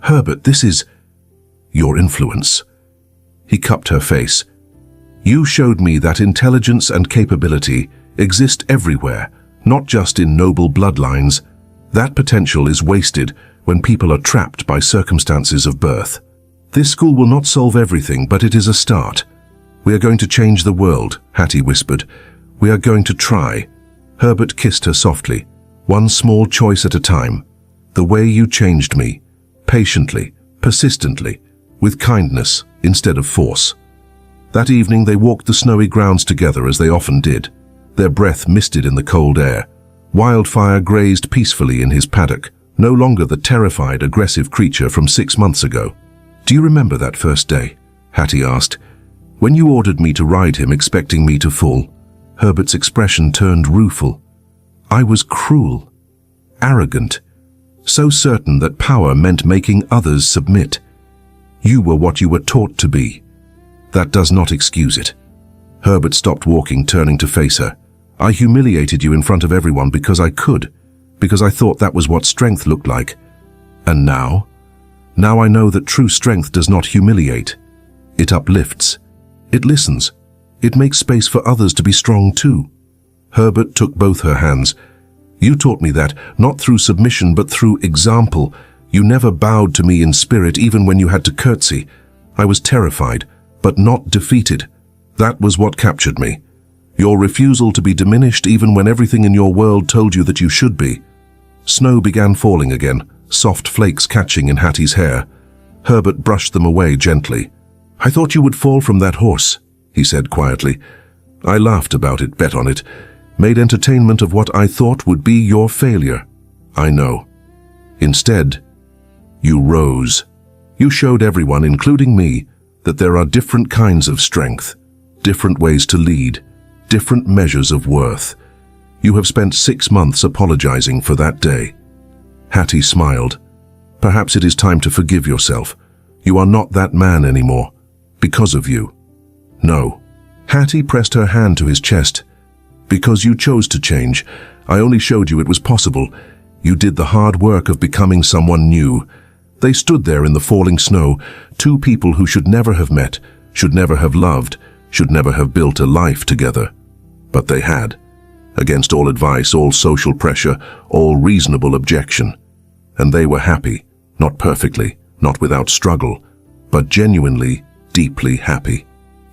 Herbert, this is your influence. He cupped her face. You showed me that intelligence and capability exist everywhere, not just in noble bloodlines. That potential is wasted when people are trapped by circumstances of birth. This school will not solve everything, but it is a start. We are going to change the world, Hattie whispered. We are going to try. Herbert kissed her softly, one small choice at a time. The way you changed me, patiently, persistently, with kindness instead of force. That evening they walked the snowy grounds together as they often did, their breath misted in the cold air. Wildfire grazed peacefully in his paddock, no longer the terrified, aggressive creature from 6 months ago. "Do you remember that first day?" Hattie asked. "When you ordered me to ride him, expecting me to fall?" Herbert's expression turned rueful. "I was cruel, arrogant, so certain that power meant making others submit. You were what you were taught to be. That does not excuse it." Herbert stopped walking, turning to face her. "I humiliated you in front of everyone because I could, because I thought that was what strength looked like. And now? Now I know that true strength does not humiliate. It uplifts. It listens. It makes space for others to be strong too." Herbert took both her hands. "You taught me that, not through submission but through example. You never bowed to me in spirit, even when you had to curtsy. I was terrified, but not defeated. That was what captured me. Your refusal to be diminished even when everything in your world told you that you should be." Snow began falling again, soft flakes catching in Hattie's hair. Herbert brushed them away gently. "I thought you would fall from that horse," he said quietly. "I laughed about it, bet on it, made entertainment of what I thought would be your failure. I know. Instead, you rose. You showed everyone, including me, that there are different kinds of strength, different ways to lead, different measures of worth. You have spent 6 months apologizing for that day." Hattie smiled. "Perhaps it is time to forgive yourself. You are not that man anymore. Because of you." "No." Hattie pressed her hand to his chest. "Because you chose to change. I only showed you it was possible. You did the hard work of becoming someone new." They stood there in the falling snow, two people who should never have met, should never have loved, should never have built a life together. But they had. Against all advice, all social pressure, all reasonable objection. And they were happy, not perfectly, not without struggle, but genuinely, deeply happy.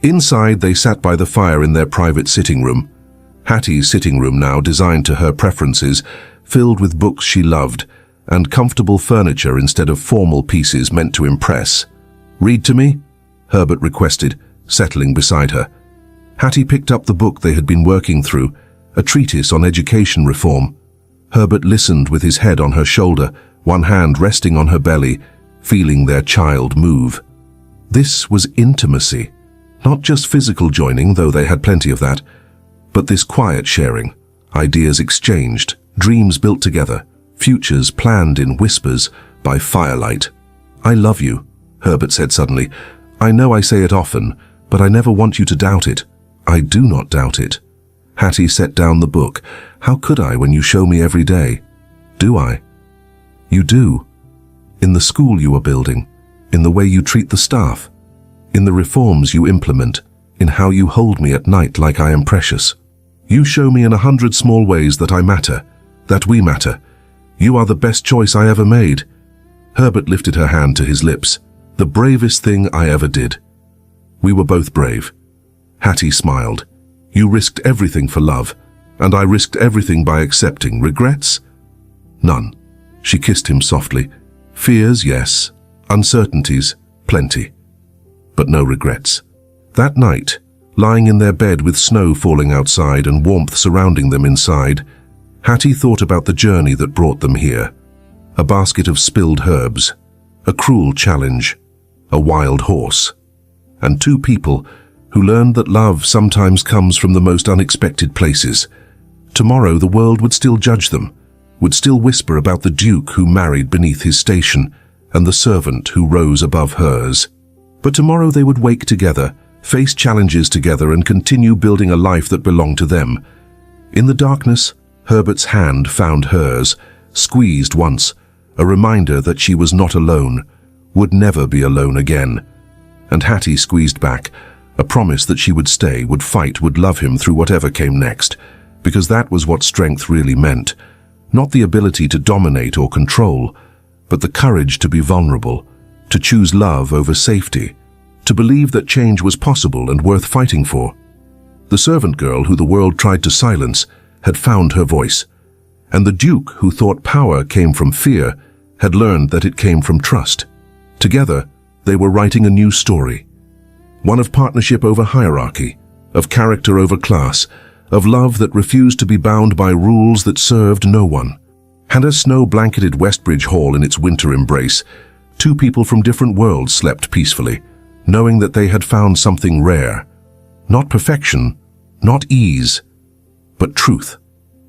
Inside, they sat by the fire in their private sitting room. Hattie's sitting room now, designed to her preferences, filled with books she loved, and comfortable furniture instead of formal pieces meant to impress. "Read to me?" Herbert requested, settling beside her. Hattie picked up the book they had been working through, a treatise on education reform. Herbert listened with his head on her shoulder, one hand resting on her belly, feeling their child move. This was intimacy, not just physical joining, though they had plenty of that, but this quiet sharing, ideas exchanged, dreams built together, futures planned in whispers by firelight. "I love you," Herbert said suddenly. "I know I say it often, but I never want you to doubt it. I do not doubt it." Hattie set down the book. "How could I when you show me every day?" "Do I?" "You do. In the school you are building, in the way you treat the staff, in the reforms you implement, in how you hold me at night like I am precious. You show me in 100 small ways that I matter, that we matter. You are the best choice I ever made." Herbert lifted her hand to his lips. "The bravest thing I ever did." "We were both brave." Hattie smiled. "You risked everything for love, and I risked everything by accepting. Regrets?" "None." She kissed him softly. "Fears, yes. Uncertainties, plenty. But no regrets." That night, lying in their bed with snow falling outside and warmth surrounding them inside, Hattie thought about the journey that brought them here. A basket of spilled herbs, a cruel challenge, a wild horse, and two people who learned that love sometimes comes from the most unexpected places. Tomorrow the world would still judge them, would still whisper about the duke who married beneath his station and the servant who rose above hers. But tomorrow they would wake together, face challenges together, and continue building a life that belonged to them. In the darkness, Herbert's hand found hers, squeezed once, a reminder that she was not alone, would never be alone again. And Hattie squeezed back, a promise that she would stay, would fight, would love him through whatever came next, because that was what strength really meant. Not the ability to dominate or control, but the courage to be vulnerable, to choose love over safety, to believe that change was possible and worth fighting for. The servant girl who the world tried to silence had found her voice, and the duke who thought power came from fear had learned that it came from trust. Together, they were writing a new story. One of partnership over hierarchy, of character over class, of love that refused to be bound by rules that served no one. And as snow blanketed Westbridge Hall in its winter embrace, two people from different worlds slept peacefully, knowing that they had found something rare. Not perfection, not ease, but truth,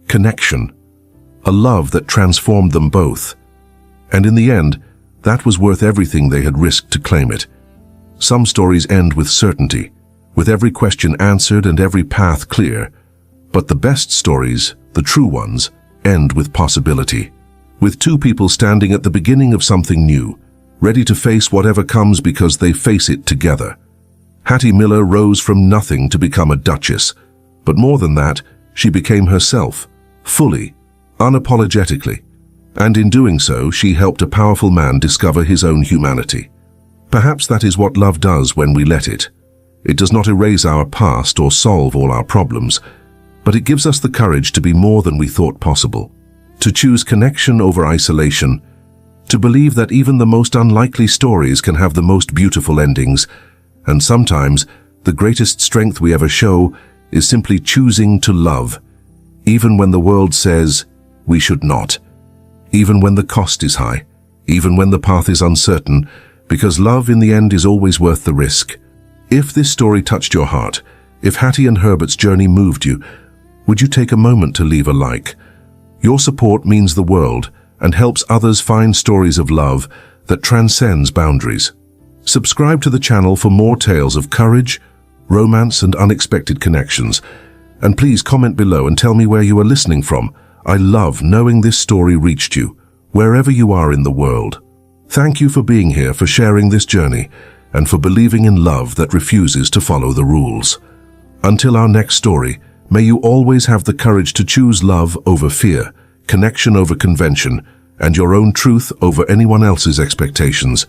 connection, a love that transformed them both. And in the end, that was worth everything they had risked to claim it. Some stories end with certainty, with every question answered and every path clear. But the best stories, the true ones, end with possibility, with two people standing at the beginning of something new, ready to face whatever comes because they face it together. Hattie Miller rose from nothing to become a duchess, but more than that, she became herself, fully, unapologetically. And in doing so, she helped a powerful man discover his own humanity. Perhaps that is what love does when we let it. It does not erase our past or solve all our problems, but it gives us the courage to be more than we thought possible, to choose connection over isolation, to believe that even the most unlikely stories can have the most beautiful endings, and sometimes the greatest strength we ever show is simply choosing to love, even when the world says we should not, even when the cost is high, even when the path is uncertain, because love in the end is always worth the risk. If this story touched your heart, if Hattie and Herbert's journey moved you, would you take a moment to leave a like? Your support means the world and helps others find stories of love that transcends boundaries. Subscribe to the channel for more tales of courage, romance, and unexpected connections. And please comment below and tell me where you are listening from. I love knowing this story reached you, wherever you are in the world. Thank you for being here, for sharing this journey, and for believing in love that refuses to follow the rules. Until our next story, may you always have the courage to choose love over fear, connection over convention, and your own truth over anyone else's expectations.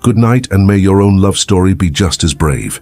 Good night, and may your own love story be just as brave.